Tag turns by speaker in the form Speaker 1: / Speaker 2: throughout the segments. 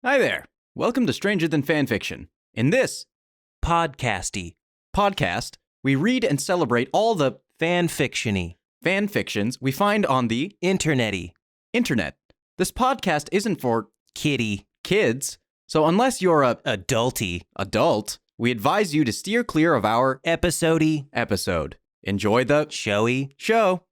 Speaker 1: Hi there. Welcome to Stranger Than Fanfiction. In this
Speaker 2: Podcasty.
Speaker 1: podcast, we read and celebrate all the
Speaker 2: Fanfiction-y.
Speaker 1: fan fictions we find on the
Speaker 2: Internet-y.
Speaker 1: internet. This podcast isn't for
Speaker 2: Kitty.
Speaker 1: kids, so unless you're a
Speaker 2: Adulty.
Speaker 1: adult, we advise you to steer clear of our
Speaker 2: Episode-y.
Speaker 1: episode. Enjoy the
Speaker 2: Showy.
Speaker 1: show.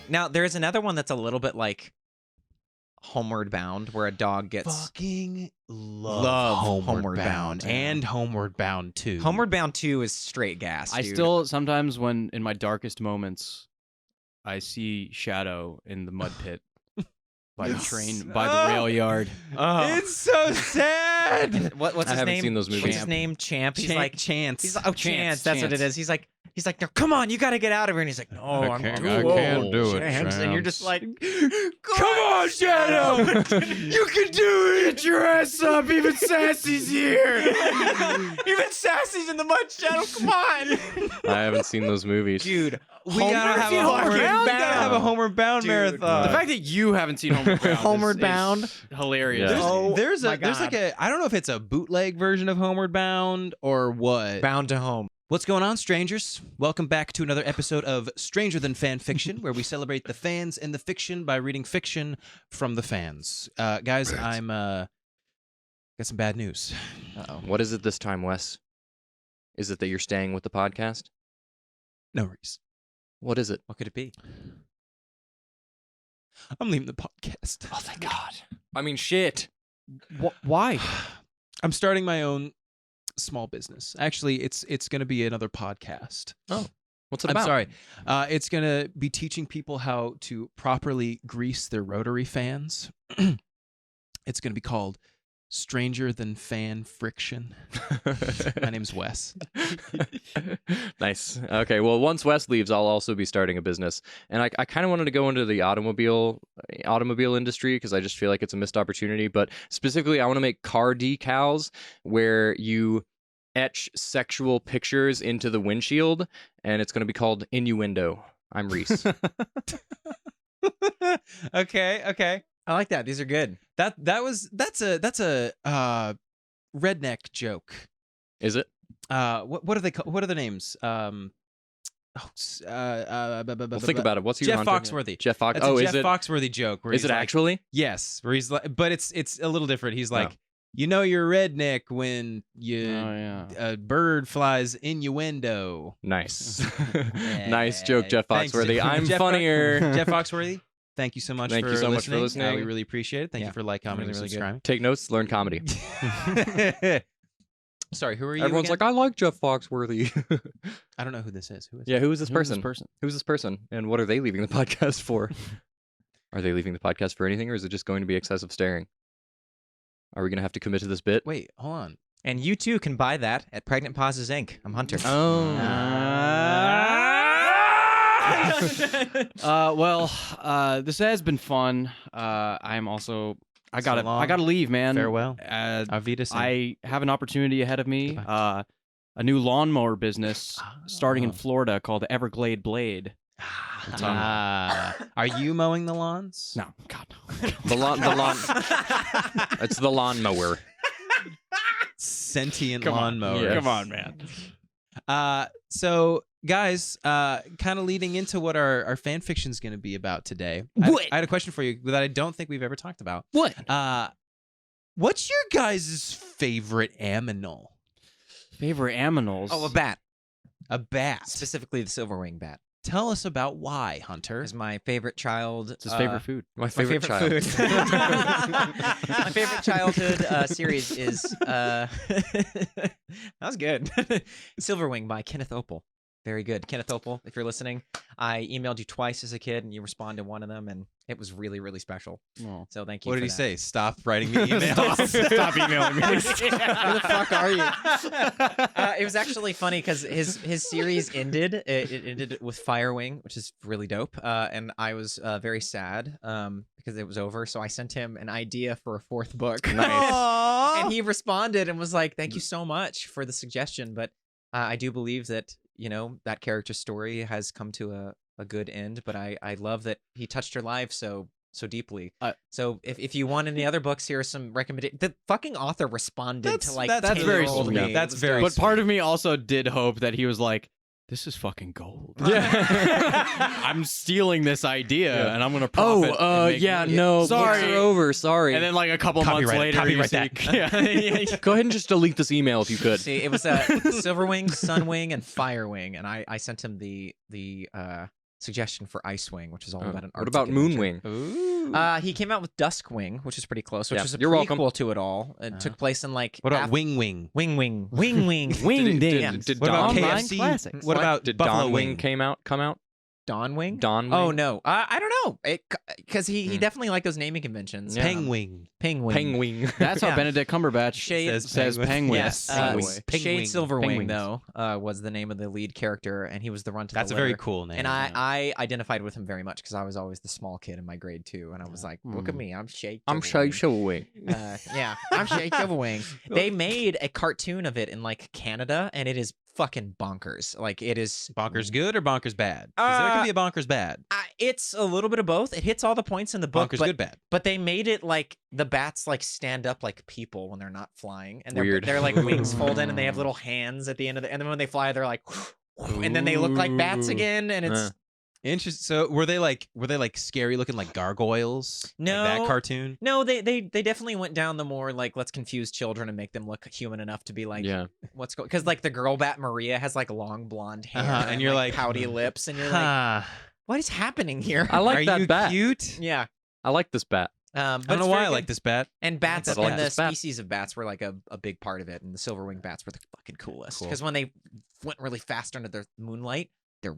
Speaker 3: Now, there's another one that's a little bit like Homeward Bound, where a dog gets...
Speaker 4: Fucking love
Speaker 3: Homeward Bound.
Speaker 4: and Homeward Bound 2.
Speaker 3: Homeward Bound 2 is straight gas,
Speaker 1: I
Speaker 3: dude.
Speaker 1: still, sometimes when in my darkest moments, I see Shadow in the mud pit by the train, by the rail yard.
Speaker 4: It's so sad.
Speaker 3: What's his
Speaker 5: I haven't
Speaker 3: name?
Speaker 5: seen those movies.
Speaker 3: What's his name? Champ. He's like...
Speaker 4: Chance.
Speaker 3: He's like, oh, Chance. That's what it
Speaker 1: Chance.
Speaker 3: is. He's like, no, come on, you got to get out of here. And he's like, no, I'm too
Speaker 4: I
Speaker 3: old,
Speaker 4: can't do it,
Speaker 3: Chance. And you're just
Speaker 4: Chance.
Speaker 3: like, come on, Shadow. You can do it. Get your ass up. Even Sassy's here. Even Sassy's in the mud, Shadow. Come on.
Speaker 5: I haven't seen those movies.
Speaker 3: Dude,
Speaker 4: We gotta have a
Speaker 3: Homeward Bound.
Speaker 4: We gotta have a Homeward Bound
Speaker 3: Dude.
Speaker 4: marathon.
Speaker 1: The fact that you haven't seen Homeward Bound
Speaker 3: Homeward
Speaker 1: is
Speaker 3: Bound?
Speaker 1: hilarious.
Speaker 5: Yeah.
Speaker 4: there's
Speaker 3: my
Speaker 4: like
Speaker 3: God.
Speaker 4: I don't know if it's a bootleg version of Homeward Bound or what.
Speaker 3: Bound to Home.
Speaker 4: What's going on, strangers? Welcome back to another episode of Stranger Than Fanfiction, where we celebrate the fans and the fiction by reading fiction from the fans. Guys, I'm got some bad news.
Speaker 3: Uh-oh.
Speaker 5: What is it this time, Wes? Is it that you're staying with the podcast?
Speaker 4: No worries.
Speaker 5: What is it?
Speaker 3: What could it be?
Speaker 4: I'm leaving the podcast.
Speaker 5: Oh, thank God. I mean, shit.
Speaker 1: Why?
Speaker 4: I'm starting my own small business. Actually, it's going to be another podcast.
Speaker 5: What's it
Speaker 4: I'm
Speaker 5: about?
Speaker 4: sorry. It's going to be teaching people how to properly grease their rotary fans. It's going to be called Stranger Than Fan Friction. My name's Wes.
Speaker 5: Nice. Okay, well, once Wes leaves, I'll also be starting a business. And I kind of wanted to go into the automobile industry because I just feel like it's a missed opportunity. But specifically, I want to make car decals where you etch sexual pictures into the windshield, and it's going to be called Innuendo. I'm Reese.
Speaker 4: Okay.
Speaker 3: I like that. These are good.
Speaker 4: That's a redneck joke.
Speaker 5: Is it?
Speaker 4: What are they called? What are the names?
Speaker 5: Well, think about it. What's your
Speaker 4: Jeff
Speaker 5: Hunter?
Speaker 4: Foxworthy.
Speaker 5: Jeff Fox.
Speaker 4: That's
Speaker 5: Oh,
Speaker 4: a
Speaker 5: is
Speaker 4: Jeff
Speaker 5: it?
Speaker 4: Foxworthy joke. Where
Speaker 5: Is
Speaker 4: he's
Speaker 5: it
Speaker 4: like-
Speaker 5: actually?
Speaker 4: Yes, where he's like, but it's a little different. He's like,
Speaker 5: Oh.
Speaker 4: you know, you're a redneck when you
Speaker 1: yeah.
Speaker 4: a bird flies innuendo.
Speaker 5: Nice. Nice joke, Jeff
Speaker 4: Thanks,
Speaker 5: Foxworthy. I'm
Speaker 4: Jeff
Speaker 5: funnier.
Speaker 4: Jeff Foxworthy. Thank you so much.
Speaker 5: Thank
Speaker 4: for
Speaker 5: you so much for
Speaker 4: We
Speaker 5: listening.
Speaker 4: really appreciate it. Thank
Speaker 3: Yeah.
Speaker 4: you for commenting,
Speaker 3: Really, really good.
Speaker 4: subscribing.
Speaker 5: Take notes, learn comedy.
Speaker 4: Sorry, who are you?
Speaker 5: Everyone's
Speaker 4: again?
Speaker 5: like, I like Jeff Foxworthy.
Speaker 4: I don't know who this is. Who is?
Speaker 5: Yeah, who is this
Speaker 1: Who's
Speaker 5: person?
Speaker 1: this person?
Speaker 5: Who's this person? And what are they leaving the podcast for? Are they leaving the podcast for anything, or is it just going to be excessive staring? Are we going to have to commit to this bit?
Speaker 4: Wait, hold on.
Speaker 3: And you too can buy that at Pregnant Pauses Inc. I'm Hunter.
Speaker 1: This has been fun. I'm also I
Speaker 4: So long.
Speaker 1: gotta leave, man.
Speaker 4: Farewell.
Speaker 1: Auf
Speaker 4: Wiedersehen.
Speaker 1: I have an opportunity ahead of me. A new lawnmower business starting in Florida called Everglade Blade.
Speaker 4: Are you mowing the lawns?
Speaker 1: No, God, no.
Speaker 5: The lawn. It's the lawnmower.
Speaker 4: Sentient
Speaker 1: Come on.
Speaker 4: lawnmower.
Speaker 5: Yes.
Speaker 1: Come on, man.
Speaker 4: So guys, kind of leading into what our fan fiction is going to be about today.
Speaker 1: What?
Speaker 4: I had a question for you that I don't think we've ever talked about.
Speaker 1: What?
Speaker 4: What's your guys' favorite aminal?
Speaker 1: Favorite aminals?
Speaker 3: Oh, a bat.
Speaker 4: A bat.
Speaker 3: Specifically the silverwing bat.
Speaker 4: Tell us about why, Hunter.
Speaker 3: Is my favorite child.
Speaker 1: It's his favorite food.
Speaker 5: My
Speaker 3: My
Speaker 5: favorite,
Speaker 3: favorite
Speaker 5: child.
Speaker 3: food. My favorite childhood series is that was good. Silverwing by Kenneth Opel. Very good. Kenneth Opal, if you're listening, I emailed you twice as a kid, and you responded to one of them, and it was really, really special.
Speaker 1: Oh.
Speaker 3: So thank you.
Speaker 4: What
Speaker 3: for
Speaker 4: did he
Speaker 3: that.
Speaker 4: say? Stop writing me emails.
Speaker 1: Stop emailing me.
Speaker 3: Where the fuck are you? It was actually funny because his series ended. It ended with Firewing, which is really dope. And I was very sad because it was over. So I sent him an idea for a 4th book.
Speaker 5: Nice.
Speaker 3: And he responded and was like, "Thank you so much for the suggestion." But I do believe that that character's story has come to a good end. But I love that he touched your life so deeply. So if you want any other books, here are some recommendations. The fucking author responded to like
Speaker 4: that's
Speaker 1: very
Speaker 3: 10-year-old
Speaker 1: sweet.
Speaker 3: me.
Speaker 4: That's
Speaker 3: It was
Speaker 4: very
Speaker 3: dope.
Speaker 1: But part of me also did hope that he was like, this is fucking gold.
Speaker 5: Yeah.
Speaker 1: I'm stealing this idea and I'm gonna profit. and make
Speaker 5: yeah,
Speaker 1: money."
Speaker 5: no,
Speaker 1: Sorry.
Speaker 5: books are over. Sorry.
Speaker 1: And then like a couple months
Speaker 4: Copyright it,
Speaker 1: later, you
Speaker 4: copyright
Speaker 1: see,
Speaker 4: that.
Speaker 1: yeah.
Speaker 5: Go ahead and just delete this email if you could.
Speaker 3: See, it was Silverwing, Sunwing, and Firewing, and I sent him the suggestion for Icewing, which is all about an
Speaker 5: What
Speaker 3: artsy
Speaker 5: about
Speaker 3: adventure.
Speaker 5: Moonwing?
Speaker 4: Ooh.
Speaker 3: He came out with Duskwing, which is pretty close, which
Speaker 5: Yeah,
Speaker 3: is a
Speaker 5: you're welcome.
Speaker 3: prequel to it all. It took place in like
Speaker 4: What about Wing Wing?
Speaker 3: Wing Wing Wing Wing
Speaker 5: Wing
Speaker 3: Ding.
Speaker 5: Ding. Did
Speaker 4: What about
Speaker 5: Dawn
Speaker 1: Online
Speaker 4: KFC?
Speaker 1: classics.
Speaker 4: What about
Speaker 5: Did
Speaker 4: Buffalo
Speaker 5: Dawn
Speaker 4: Wing?
Speaker 5: come out?
Speaker 3: Dawn Wing?
Speaker 5: Dawn
Speaker 3: Oh
Speaker 5: Wing?
Speaker 3: no, I don't know, because he
Speaker 5: Hmm.
Speaker 3: definitely liked those naming conventions.
Speaker 5: Yeah.
Speaker 4: Penguin.
Speaker 3: Penguin.
Speaker 5: Penguin.
Speaker 1: That's
Speaker 3: Yeah.
Speaker 1: how Benedict Cumberbatch
Speaker 3: Shade
Speaker 1: says penguin.
Speaker 3: Yes,
Speaker 1: Penguin.
Speaker 3: Shade Silverwing
Speaker 1: Penguins.
Speaker 3: though was the name of the lead character, and he was the run to
Speaker 4: That's
Speaker 3: the
Speaker 4: a very
Speaker 3: litter.
Speaker 4: cool name.
Speaker 3: And I identified with him very much because I was always the small kid in my grade too, and I was like, "Look at me, I'm Shade."
Speaker 5: I'm
Speaker 3: Silverwing."
Speaker 5: Silverwing.
Speaker 3: Yeah, I'm Shade Silverwing. They made a cartoon of it in like Canada, and it is fucking bonkers. Like it is
Speaker 4: Bonkers good or bonkers bad? 'Cause there can be a bonkers bad.
Speaker 3: It's a little bit of both. It hits all the points in the book,
Speaker 4: Bonkers
Speaker 3: but
Speaker 4: good bad.
Speaker 3: but they made it like the bats like stand up like people when they're not flying, and
Speaker 5: Weird.
Speaker 3: they're like wings fold in, and they have little hands at the end of and then when they fly, they're like, and then they look like bats
Speaker 5: Ooh.
Speaker 3: again, and it's
Speaker 4: Interesting. So were they like scary looking like gargoyles? Like that
Speaker 3: No.
Speaker 4: cartoon.
Speaker 3: no, they definitely went down the more like let's confuse children and make them look human enough to be like
Speaker 5: Yeah.
Speaker 3: what's going because like the girl bat Maria has like long blonde hair
Speaker 4: And you're like,
Speaker 3: pouty lips, and you're like,
Speaker 4: Huh.
Speaker 3: what is happening here?
Speaker 5: I like
Speaker 4: Are
Speaker 5: that
Speaker 4: you
Speaker 5: bat.
Speaker 4: cute?
Speaker 3: Yeah.
Speaker 5: I like this bat.
Speaker 3: But
Speaker 4: I don't
Speaker 3: it's
Speaker 4: know why
Speaker 3: very
Speaker 4: I
Speaker 3: good.
Speaker 4: like this bat.
Speaker 3: And bats
Speaker 5: I like
Speaker 3: and the
Speaker 5: this bat.
Speaker 3: species of bats were like a big part of it, and the silverwing bats were the fucking coolest.
Speaker 4: Cool.
Speaker 3: Because when they went really fast under the moonlight, their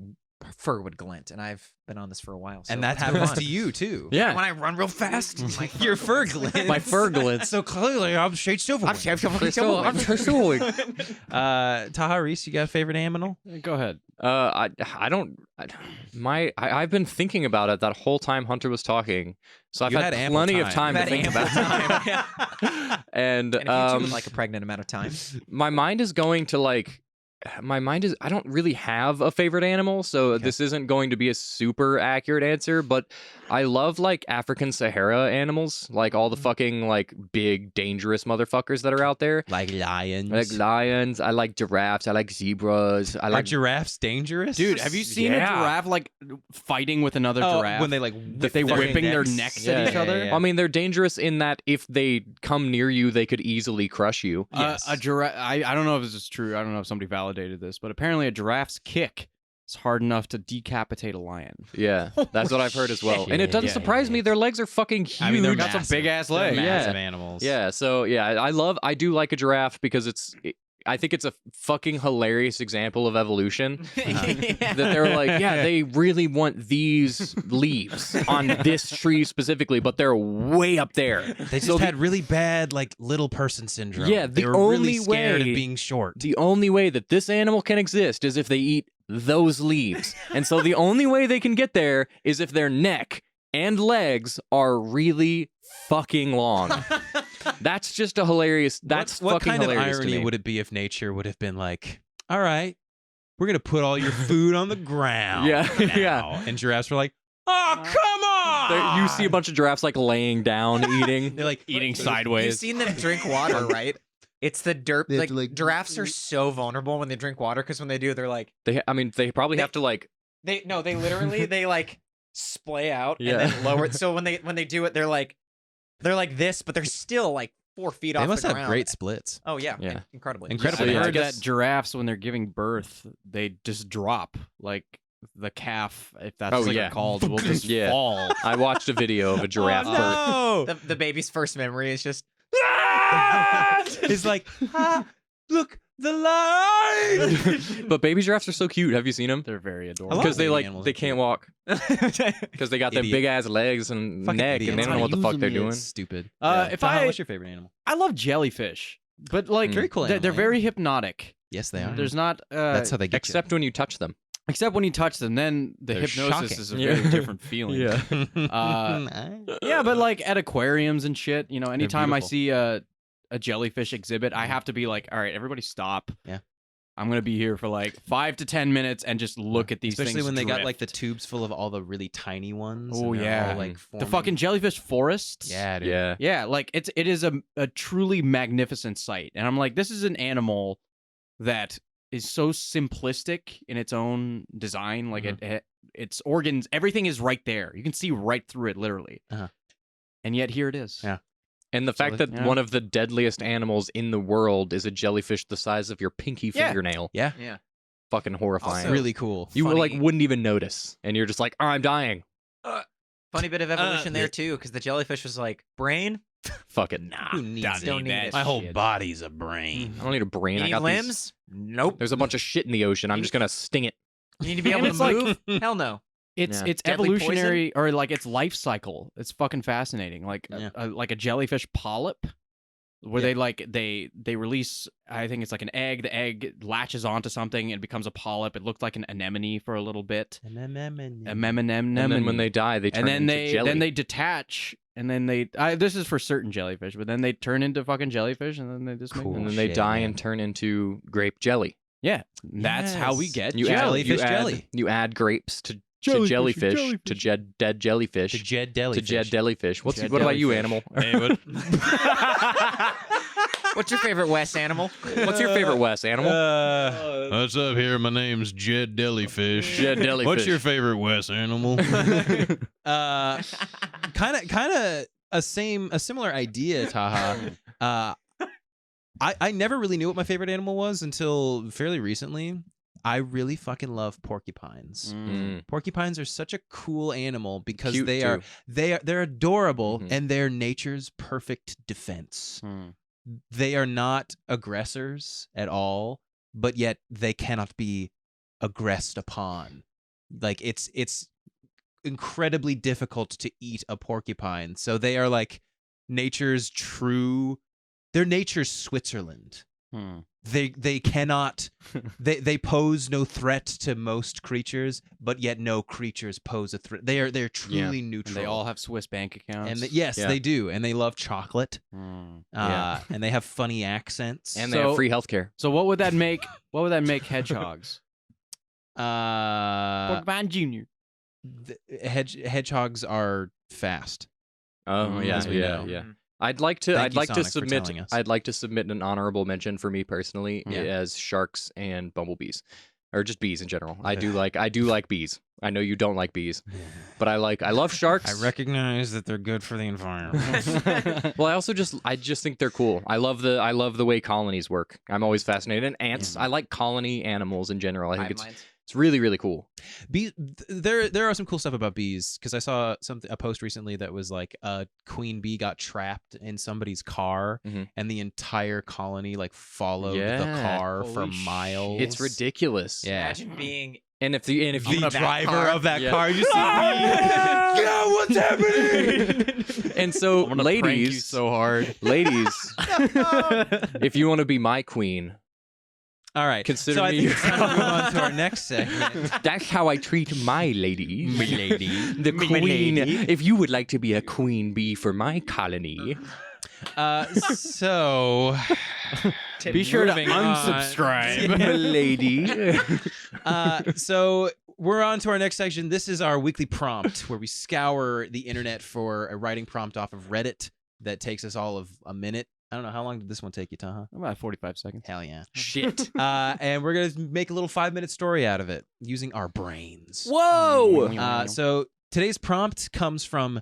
Speaker 3: fur would glint, and I've been on this for a while. So
Speaker 4: And that
Speaker 3: let's move
Speaker 4: happens
Speaker 3: on.
Speaker 4: to you too.
Speaker 5: Yeah.
Speaker 3: When I run real fast, my
Speaker 4: Your fur
Speaker 3: glints.
Speaker 4: glints.
Speaker 5: My fur glints.
Speaker 4: So clearly, I'm Shade Silverwing.
Speaker 3: I'm
Speaker 5: Silverwing.
Speaker 4: Taha Reese, you got a favorite animal?
Speaker 1: Go ahead.
Speaker 5: I've been thinking about it that whole time Hunter was talking, so I've
Speaker 4: You
Speaker 5: had
Speaker 4: had ample
Speaker 5: plenty of
Speaker 4: time.
Speaker 5: time to
Speaker 3: You've
Speaker 5: think
Speaker 3: had
Speaker 5: about
Speaker 3: ample
Speaker 5: it.
Speaker 3: time.
Speaker 5: And
Speaker 3: And if you do it like a pregnant amount of time.
Speaker 5: my mind is going to like I don't really have a favorite animal, so this isn't going to be a super accurate answer, but I love like African Sahara animals, like all the fucking like big dangerous motherfuckers that are out there.
Speaker 4: Like lions.
Speaker 5: I like lions, I like giraffes, I like zebras, I
Speaker 4: Are
Speaker 5: like
Speaker 4: giraffes dangerous?
Speaker 1: Dude, have you seen a
Speaker 5: Yeah.
Speaker 1: giraffe like fighting with another
Speaker 4: Oh,
Speaker 1: giraffe?
Speaker 4: when they like
Speaker 1: That they
Speaker 4: whip
Speaker 1: whipping their
Speaker 4: necks?
Speaker 1: necks at each other?
Speaker 4: yeah.
Speaker 5: I mean, they're dangerous in that if they come near you, they could easily crush you.
Speaker 4: Yes.
Speaker 1: A giraffe. I don't know if this is true. I don't know if somebody validated this, but apparently a giraffe's kick is hard enough to decapitate a lion.
Speaker 5: Yeah, that's what I've heard as well. And it doesn't
Speaker 1: Yeah.
Speaker 5: surprise me. Their legs are fucking huge.
Speaker 4: I mean, they're
Speaker 1: got some
Speaker 4: massive.
Speaker 1: big-ass
Speaker 4: They're
Speaker 1: legs.
Speaker 4: massive
Speaker 5: Yeah.
Speaker 4: animals.
Speaker 5: Yeah, so yeah, I do like a giraffe because I think it's a fucking hilarious example of evolution. That they're like, yeah, they really want these leaves on this tree specifically, but they're way up there.
Speaker 4: They just had really bad like little person syndrome.
Speaker 5: Yeah,
Speaker 4: they
Speaker 5: the
Speaker 4: were really
Speaker 5: only
Speaker 4: scared
Speaker 5: way-
Speaker 4: of being short.
Speaker 5: The only way that this animal can exist is if they eat those leaves. And so the only way they can get there is if their neck and legs are really fucking long. That's just a hilarious. That's
Speaker 4: what
Speaker 5: fucking
Speaker 4: kind of
Speaker 5: hilarious to
Speaker 4: irony
Speaker 5: me.
Speaker 4: would it be if nature would have been like, all right, we're gonna put all your food on the ground.
Speaker 5: Yeah,
Speaker 4: now."
Speaker 5: yeah.
Speaker 4: And giraffes were like, oh come on!
Speaker 5: You see a bunch of giraffes like laying down, eating.
Speaker 4: They're like
Speaker 1: Eating
Speaker 3: You've
Speaker 1: sideways.
Speaker 3: seen them drink water, right? It's the derp.
Speaker 4: They have
Speaker 3: Like,
Speaker 4: to, like-
Speaker 3: giraffes are so vulnerable when they drink water because when they do, they're like
Speaker 5: They probably have to like.
Speaker 3: they literally they like splay out
Speaker 5: Yeah.
Speaker 3: and then lower it. So when they do it, they're like this, but they're still like 4 feet
Speaker 4: they
Speaker 3: off
Speaker 4: must
Speaker 3: the
Speaker 4: have
Speaker 3: ground.
Speaker 4: great splits.
Speaker 3: Oh yeah,
Speaker 5: Yeah.
Speaker 3: incredibly.
Speaker 4: Incredible.
Speaker 1: I
Speaker 5: Yeah, I
Speaker 1: heard
Speaker 5: guess-
Speaker 1: that giraffes, when they're giving birth, they just drop. Like the calf, if that's
Speaker 5: Oh,
Speaker 1: what
Speaker 5: yeah.
Speaker 1: they're called, will just
Speaker 5: Yeah.
Speaker 1: fall.
Speaker 5: I watched a video of a giraffe birth.
Speaker 4: Oh,
Speaker 3: The baby's first memory is just
Speaker 4: it's like, ah, look, The light.
Speaker 5: But baby giraffes are so cute. Have you seen them?
Speaker 1: They're very
Speaker 4: I
Speaker 1: adorable.
Speaker 4: love
Speaker 5: Because they
Speaker 4: baby animals.
Speaker 5: they can't walk because they got their
Speaker 4: Idiot.
Speaker 5: big ass legs and
Speaker 4: Fucking
Speaker 5: neck,
Speaker 4: idiots.
Speaker 5: and they don't know what the
Speaker 1: Use
Speaker 5: fuck
Speaker 1: them,
Speaker 5: they're
Speaker 1: you
Speaker 5: doing.
Speaker 4: Stupid.
Speaker 1: If
Speaker 4: Taha,
Speaker 1: I-
Speaker 4: what's your favorite animal?
Speaker 1: I love jellyfish, but like
Speaker 4: Very cool
Speaker 1: they're
Speaker 4: animal, yeah.
Speaker 1: very hypnotic.
Speaker 4: Yes, they are.
Speaker 1: There's not
Speaker 4: That's how they get
Speaker 5: Except when you touch them.
Speaker 1: except when you touch them, then the
Speaker 4: They're
Speaker 1: hypnosis
Speaker 4: shocking.
Speaker 1: is a
Speaker 5: Yeah.
Speaker 1: very different feeling.
Speaker 4: you.
Speaker 1: Yeah, but like at aquariums and shit, you know, anytime I
Speaker 4: beautiful.
Speaker 1: see a jellyfish exhibit, I have to be like, all right, everybody stop.
Speaker 4: Yeah.
Speaker 1: I'm gonna be here for like 5 to 10 minutes and just look at these
Speaker 4: Especially
Speaker 1: things.
Speaker 4: when they got like the
Speaker 1: drift.
Speaker 4: tubes full of all the really tiny ones.
Speaker 1: Oh,
Speaker 4: and they're
Speaker 1: yeah.
Speaker 4: all, like
Speaker 1: the
Speaker 4: forming-
Speaker 1: fucking jellyfish forests.
Speaker 4: Yeah, dude.
Speaker 5: Yeah.
Speaker 1: Yeah, like it is a truly magnificent sight. And I'm like, this is an animal that is so simplistic in its own design. Like its organs, everything is right there. You can see right through it, literally.
Speaker 4: Uh-huh.
Speaker 1: And yet here it is.
Speaker 4: Yeah.
Speaker 5: And the fact that
Speaker 1: Yeah.
Speaker 5: one of the deadliest animals in the world is a jellyfish the size of your pinky
Speaker 1: Yeah.
Speaker 5: fingernail.
Speaker 4: Yeah.
Speaker 3: Yeah.
Speaker 5: Fucking horrifying.
Speaker 3: Also-
Speaker 4: Really cool.
Speaker 5: you
Speaker 3: funny-
Speaker 5: like wouldn't even notice, and you're just like, oh, I'm dying.
Speaker 3: Funny bit of evolution there too, because the jellyfish was like brain.
Speaker 5: Fuck it, nah.
Speaker 4: Who needs
Speaker 1: doesn't
Speaker 4: it?
Speaker 3: Don't need it.
Speaker 4: My whole
Speaker 1: shit.
Speaker 4: body's a brain.
Speaker 5: I don't need a brain.
Speaker 3: You
Speaker 5: I
Speaker 3: need
Speaker 5: got
Speaker 3: limbs? Nope.
Speaker 5: There's a bunch of shit in the ocean. I'm
Speaker 3: You
Speaker 5: just gonna sting it.
Speaker 3: You need to be
Speaker 1: And
Speaker 3: able
Speaker 1: it's
Speaker 3: to
Speaker 1: like-
Speaker 3: move? Hell no.
Speaker 1: It's
Speaker 5: Yeah.
Speaker 1: it's
Speaker 3: Deadly
Speaker 1: evolutionary or like its life cycle. It's fucking fascinating. Like
Speaker 4: Yeah.
Speaker 1: like a jellyfish polyp, where
Speaker 4: Yeah.
Speaker 1: they like they release. I think it's like an egg. The egg latches onto something and becomes a polyp. It looked like an anemone for a little bit. A
Speaker 4: Mm-hmm.
Speaker 5: And then when they die, they turn
Speaker 1: and then
Speaker 5: into jelly.
Speaker 1: then they detach and then they this is for certain jellyfish, but then they turn into fucking jellyfish and then they just
Speaker 4: Cool.
Speaker 1: make
Speaker 5: and then
Speaker 1: them.
Speaker 5: they
Speaker 4: shit,
Speaker 5: die
Speaker 4: man.
Speaker 5: and turn into grape jelly.
Speaker 1: Yeah, that's how we
Speaker 4: Yes.
Speaker 1: get
Speaker 5: You
Speaker 1: jelly.
Speaker 5: add, you
Speaker 4: Jellyfish
Speaker 5: add,
Speaker 4: jelly.
Speaker 5: You add grapes to
Speaker 1: Jellyfish,
Speaker 5: jellyfish,
Speaker 1: jellyfish.
Speaker 5: to dead jellyfish,
Speaker 4: To Jed
Speaker 5: to
Speaker 4: Jellyfish.
Speaker 5: Jed jellyfish.
Speaker 1: Jed
Speaker 5: What about you,
Speaker 1: jellyfish.
Speaker 5: animal?
Speaker 3: What's your favorite West animal?
Speaker 5: What's your favorite Wes animal?
Speaker 6: What's up here? My name's Jed Jellyfish.
Speaker 5: Jed jellyfish.
Speaker 6: What's your favorite West animal?
Speaker 4: Kind of a similar idea, Taha. I never really knew what my favorite animal was until fairly recently. I really fucking love porcupines.
Speaker 5: Mm.
Speaker 4: Porcupines are such a cool animal because
Speaker 5: Cute,
Speaker 4: they're adorable
Speaker 5: Mhm.
Speaker 4: and they're nature's perfect defense.
Speaker 1: Hmm.
Speaker 4: They are not aggressors at all, but yet they cannot be aggressed upon. Like it's incredibly difficult to eat a porcupine. So they are like nature's they're nature's Switzerland.
Speaker 1: Hmm.
Speaker 4: They cannot they pose no threat to most creatures, but yet no creatures pose a threat. They're truly
Speaker 1: And
Speaker 4: neutral.
Speaker 1: they all have Swiss bank accounts.
Speaker 4: and yes,
Speaker 5: Yeah.
Speaker 4: they do, and they love chocolate.
Speaker 1: Hmm.
Speaker 5: Yeah.
Speaker 4: And they have funny accents.
Speaker 5: And they have
Speaker 1: So-
Speaker 5: free healthcare.
Speaker 1: So what would that make? What would that make hedgehogs? Porcupine Junior.
Speaker 4: Hedgehogs are fast.
Speaker 5: Oh yeah,
Speaker 4: as we
Speaker 5: yeah,
Speaker 4: know.
Speaker 5: yeah. I'd like to.
Speaker 4: Thank
Speaker 5: I'd
Speaker 4: you,
Speaker 5: like to
Speaker 4: Sonic, for
Speaker 5: submit.
Speaker 4: telling us.
Speaker 5: I'd like to submit an honorable mention for me personally
Speaker 4: Yeah.
Speaker 5: as sharks and bumblebees, or just bees in general. I do like bees. I know you don't like bees, but I love sharks.
Speaker 4: I recognize that they're good for the environment.
Speaker 5: Well, I just think they're cool. I love the way colonies work. I'm always fascinated. And ants. I like colony animals in general. I think
Speaker 3: Hive minds.
Speaker 5: it's really really cool.
Speaker 4: There are some cool stuff about bees because I saw a post recently that was like a queen bee got trapped in somebody's car
Speaker 5: Mhm.
Speaker 4: and the entire colony like followed the
Speaker 5: Yeah.
Speaker 4: car for
Speaker 1: Holy
Speaker 4: miles.
Speaker 5: It's ridiculous.
Speaker 4: Yeah.
Speaker 3: Imagine being
Speaker 5: And if
Speaker 4: The
Speaker 5: you
Speaker 4: driver of that
Speaker 5: Yeah.
Speaker 4: car, you see, yeah, what's happening?
Speaker 5: and so
Speaker 1: I'm gonna prank you
Speaker 5: ladies,
Speaker 1: so hard.
Speaker 5: ladies, if you want to be my queen,
Speaker 4: All right,
Speaker 5: Consider
Speaker 4: so I
Speaker 5: me
Speaker 4: think
Speaker 5: your-
Speaker 4: it's time to move on to our next segment.
Speaker 5: that's how I treat my ladies.
Speaker 4: My lady.
Speaker 5: The
Speaker 4: My
Speaker 5: queen.
Speaker 4: lady.
Speaker 5: If you would like to be a queen bee for my colony,
Speaker 4: So
Speaker 1: Be sure to
Speaker 4: moving on.
Speaker 1: unsubscribe.
Speaker 5: my lady.
Speaker 4: So we're on to our next section. This is our weekly prompt where we scour the internet for a writing prompt off of Reddit that takes us all of a minute. I don't know. How long did this one take you, Taha?
Speaker 1: About 45 seconds.
Speaker 4: Hell yeah.
Speaker 5: Shit.
Speaker 4: And we're going to make a little 5-minute story out of it using our brains.
Speaker 5: Whoa.
Speaker 4: So today's prompt comes from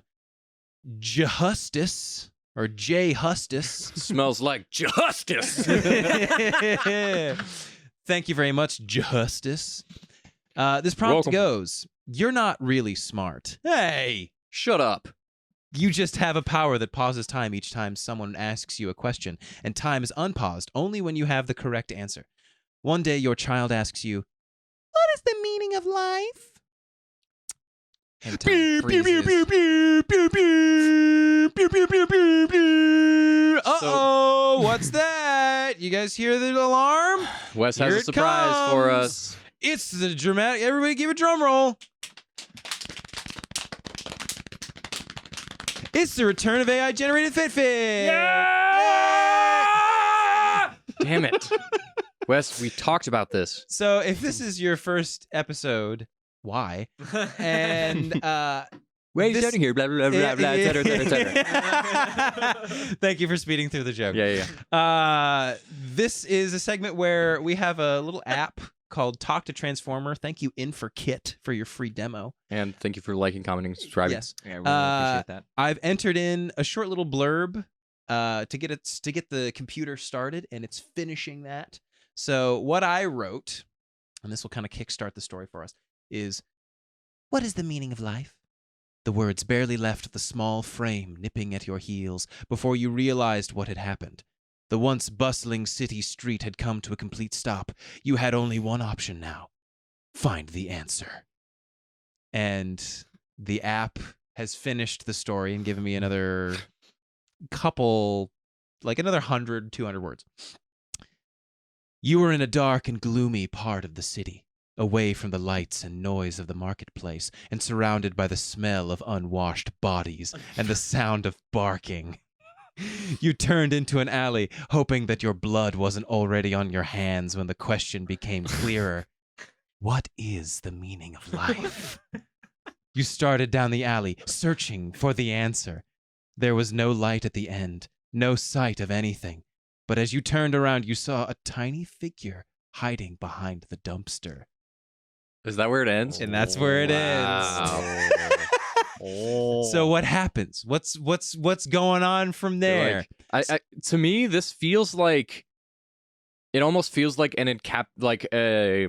Speaker 4: Justice or J Hustis.
Speaker 5: Smells like justice.
Speaker 4: Thank you very much, Justice. This prompt
Speaker 5: Welcome.
Speaker 4: goes, you're not really smart. Hey,
Speaker 5: Shut up.
Speaker 4: You just have a power that pauses time each time someone asks you a question, and time is unpaused only when you have the correct answer. One day, your child asks you, "What is the meaning of life?" And time freezes. Uh-oh, what's that? You guys hear the alarm?
Speaker 5: Wes
Speaker 4: Here
Speaker 5: has a
Speaker 4: it
Speaker 5: surprise for
Speaker 4: comes.
Speaker 5: us.
Speaker 4: It's the dramatic. Everybody give a drum roll. It's the return of AI-generated FitFit. Yeah!
Speaker 5: Damn it. Wes, we talked about this.
Speaker 4: So if this is your first episode, why? And
Speaker 5: Wait,
Speaker 4: this-
Speaker 5: starting here, blah, blah, blah, blah, et cetera, et cetera, et cetera.
Speaker 4: Thank you for speeding through the joke.
Speaker 5: Yeah, yeah.
Speaker 4: This is a segment where we have a little app called Talk to Transformer. Thank you, In4Kit, for your free demo.
Speaker 5: And thank you for liking, commenting, subscribing.
Speaker 4: Yes.
Speaker 3: Yeah, I really appreciate that.
Speaker 4: I've entered in a short little blurb to get the computer started, and it's finishing that. So what I wrote, and this will kind of kickstart the story for us, is, what is the meaning of life? The words barely left the small frame nipping at your heels before you realized what had happened. The once bustling city street had come to a complete stop. You had only one option now. Find the answer. And the app has finished the story and given me another couple, like another 100, 200 words. You were in a dark and gloomy part of the city, away from the lights and noise of the marketplace, and surrounded by the smell of unwashed bodies and the sound of barking. You turned into an alley, hoping that your blood wasn't already on your hands when the question became clearer. What is the meaning of life? You started down the alley, searching for the answer. There was no light at the end, no sight of anything. But as you turned around, you saw a tiny figure hiding behind the dumpster.
Speaker 5: Is that where it ends?
Speaker 4: And that's where it
Speaker 5: Wow.
Speaker 4: ends. So what happens? What's going on from there?
Speaker 5: Like, to me, this feels like it almost feels like a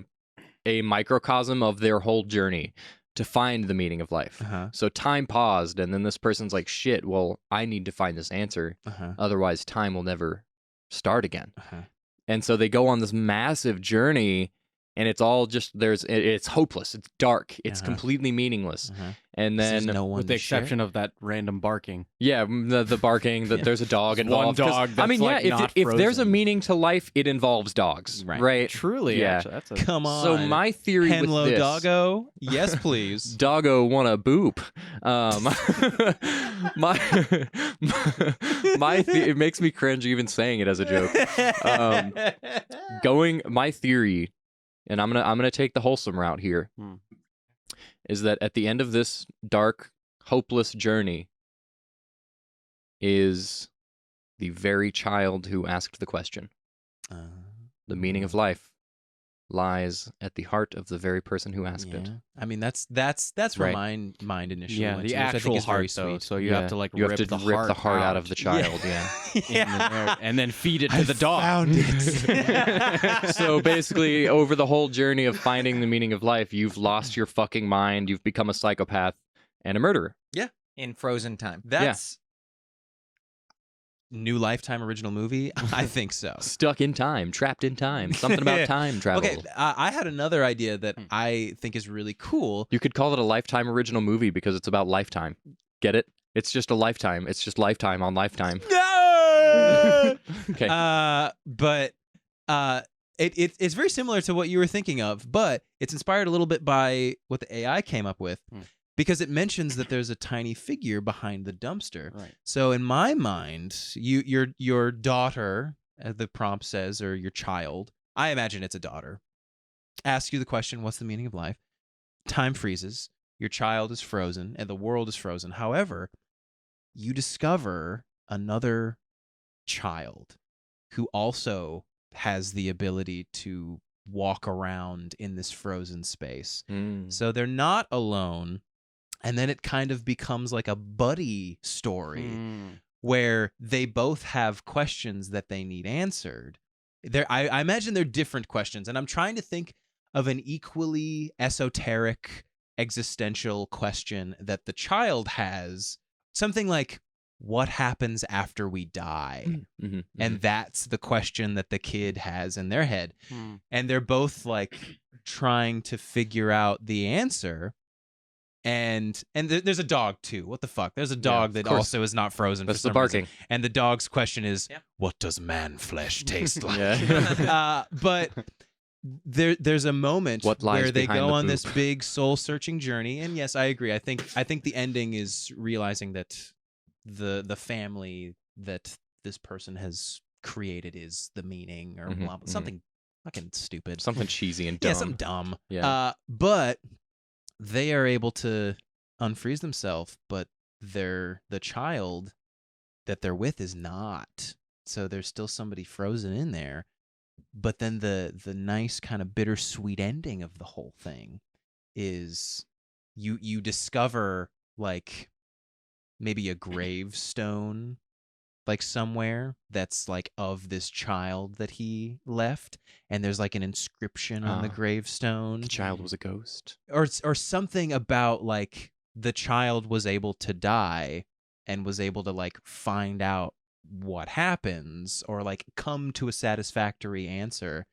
Speaker 5: microcosm of their whole journey to find the meaning of life.
Speaker 4: Uh-huh.
Speaker 5: So time paused, and then this person's like, "Shit, well, I need to find this answer.
Speaker 4: Uh-huh.
Speaker 5: Otherwise, time will never start again."
Speaker 4: Uh-huh.
Speaker 5: And so they go on this massive journey, and it's all just it's hopeless, it's dark, it's
Speaker 4: Uh-huh.
Speaker 5: completely meaningless.
Speaker 4: Uh-huh.
Speaker 5: And
Speaker 4: There's
Speaker 5: then
Speaker 4: no one
Speaker 1: With the
Speaker 4: to share?
Speaker 1: exception of that random barking.
Speaker 5: yeah, the barking that
Speaker 4: Yeah.
Speaker 5: there's a dog
Speaker 1: Just one
Speaker 5: involved. 'Cause,
Speaker 1: dog
Speaker 5: I
Speaker 1: that's,
Speaker 5: mean,
Speaker 1: like,
Speaker 5: yeah,
Speaker 1: not
Speaker 5: if there's a
Speaker 1: frozen.
Speaker 5: meaning to life, it involves dogs,
Speaker 4: Right.
Speaker 5: right?
Speaker 1: Truly,
Speaker 5: Yeah.
Speaker 1: actually, that's a
Speaker 4: Come on.
Speaker 5: So my theory
Speaker 4: Henlo
Speaker 5: with this,
Speaker 4: doggo? Yes, please.
Speaker 5: Doggo wanna boop. It makes me cringe even saying it as a joke. My theory, and I'm gonna take the wholesome route here, is that at the end of this dark, hopeless journey is the very child who asked the question. The meaning of life lies at the heart of the very person who asked it.
Speaker 4: I mean, that's where
Speaker 5: Right.
Speaker 4: my mind initially
Speaker 1: yeah,
Speaker 4: went
Speaker 1: the
Speaker 4: to, which I think
Speaker 1: actual
Speaker 4: is very
Speaker 1: heart though.
Speaker 4: sweet.
Speaker 1: So you have to like
Speaker 5: you
Speaker 1: rip
Speaker 5: have to
Speaker 1: the
Speaker 5: rip
Speaker 1: heart
Speaker 5: the heart out of the child. Yeah.
Speaker 1: in the nerd, and then feed it to
Speaker 4: I
Speaker 1: the dog.
Speaker 4: found it.
Speaker 5: So basically, over the whole journey of finding the meaning of life, you've lost your fucking mind. You've become a psychopath and a murderer.
Speaker 3: In frozen time.
Speaker 4: That's new Lifetime original movie. I think so.
Speaker 5: Stuck in time, trapped in time. Something about time travel.
Speaker 4: Okay, I had another idea that I think is really cool.
Speaker 5: You could call it a Lifetime original movie because it's about lifetime. Get it? It's just a lifetime. It's just lifetime on lifetime.
Speaker 4: No!
Speaker 5: Okay.
Speaker 4: But it's very similar to what you were thinking of, but it's inspired a little bit by what the AI came up with. Because it mentions that there's a tiny figure behind the dumpster.
Speaker 1: Right.
Speaker 4: So in my mind, your daughter, as the prompt says, or your child, I imagine it's a daughter, asks you the question, what's the meaning of life? Time freezes, your child is frozen, and the world is frozen. However, you discover another child who also has the ability to walk around in this frozen space. So they're not alone. And then it kind of becomes like a buddy story where they both have questions that they need answered. I imagine they're different questions, and I'm trying to think of an equally esoteric, existential question that the child has something like, what happens after we die?
Speaker 5: Mm-hmm.
Speaker 4: And that's the question that the kid has in their head. And they're both like trying to figure out the answer. And there's a dog too. What the fuck? There's a dog that
Speaker 5: course.
Speaker 4: also is not frozen.
Speaker 5: That's
Speaker 4: for
Speaker 5: the
Speaker 4: some reason.
Speaker 5: barking.
Speaker 4: And the dog's question is,
Speaker 3: Yeah.
Speaker 4: what does man flesh taste like?
Speaker 5: Yeah.
Speaker 4: But there's a moment
Speaker 5: What lies
Speaker 4: where they
Speaker 5: behind
Speaker 4: go
Speaker 5: the
Speaker 4: on this
Speaker 5: poop?
Speaker 4: big soul-searching journey. And yes, I agree. I think the ending is realizing that the family that this person has created is the meaning, or
Speaker 5: Mhm,
Speaker 4: blah, blah, something fucking stupid.
Speaker 5: Something cheesy and dumb.
Speaker 4: Yeah, something dumb.
Speaker 5: Yeah.
Speaker 4: But they are able to unfreeze themselves, but the child that they're with is not. So there's still somebody frozen in there. But then the nice kind of bittersweet ending of the whole thing is you discover like maybe a gravestone like somewhere that's like of this child that he left, and there's like an inscription on the
Speaker 5: Ah.
Speaker 4: gravestone,
Speaker 5: The child was a ghost.
Speaker 4: or something about like the child was able to die and was able to like find out what happens, or like come to a satisfactory answer,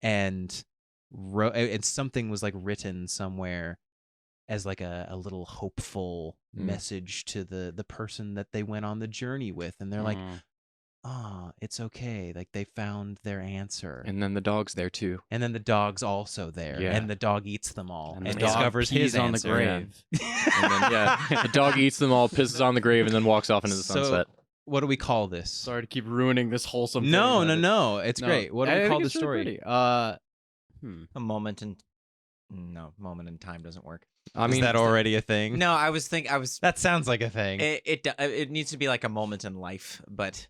Speaker 4: and something was like written somewhere as like a little hopeful message to the person that they went on the journey with, and they're like, it's okay, like they found their answer.
Speaker 5: And then the dog's there too.
Speaker 4: And then the dog's also there,
Speaker 5: Yeah.
Speaker 4: and the dog eats them all,
Speaker 1: And
Speaker 4: and,
Speaker 1: the dog
Speaker 4: discovers
Speaker 1: pees
Speaker 4: his
Speaker 1: on the
Speaker 4: answer.
Speaker 1: grave.
Speaker 5: And then the dog eats them all, pisses on the grave, and then walks off into the
Speaker 4: So,
Speaker 5: sunset.
Speaker 4: what do we call this?
Speaker 1: Sorry to keep ruining this wholesome thing,
Speaker 4: No,
Speaker 1: but
Speaker 4: no, it's
Speaker 1: no.
Speaker 4: great. What do
Speaker 1: I
Speaker 4: we
Speaker 1: think
Speaker 4: call the
Speaker 1: it's really
Speaker 4: story?
Speaker 1: pretty.
Speaker 3: A moment in moment in time doesn't work.
Speaker 5: I
Speaker 4: Is
Speaker 5: mean,
Speaker 4: that already a thing?
Speaker 3: No, I was
Speaker 4: That sounds like a thing.
Speaker 3: it needs to be like a moment in life, but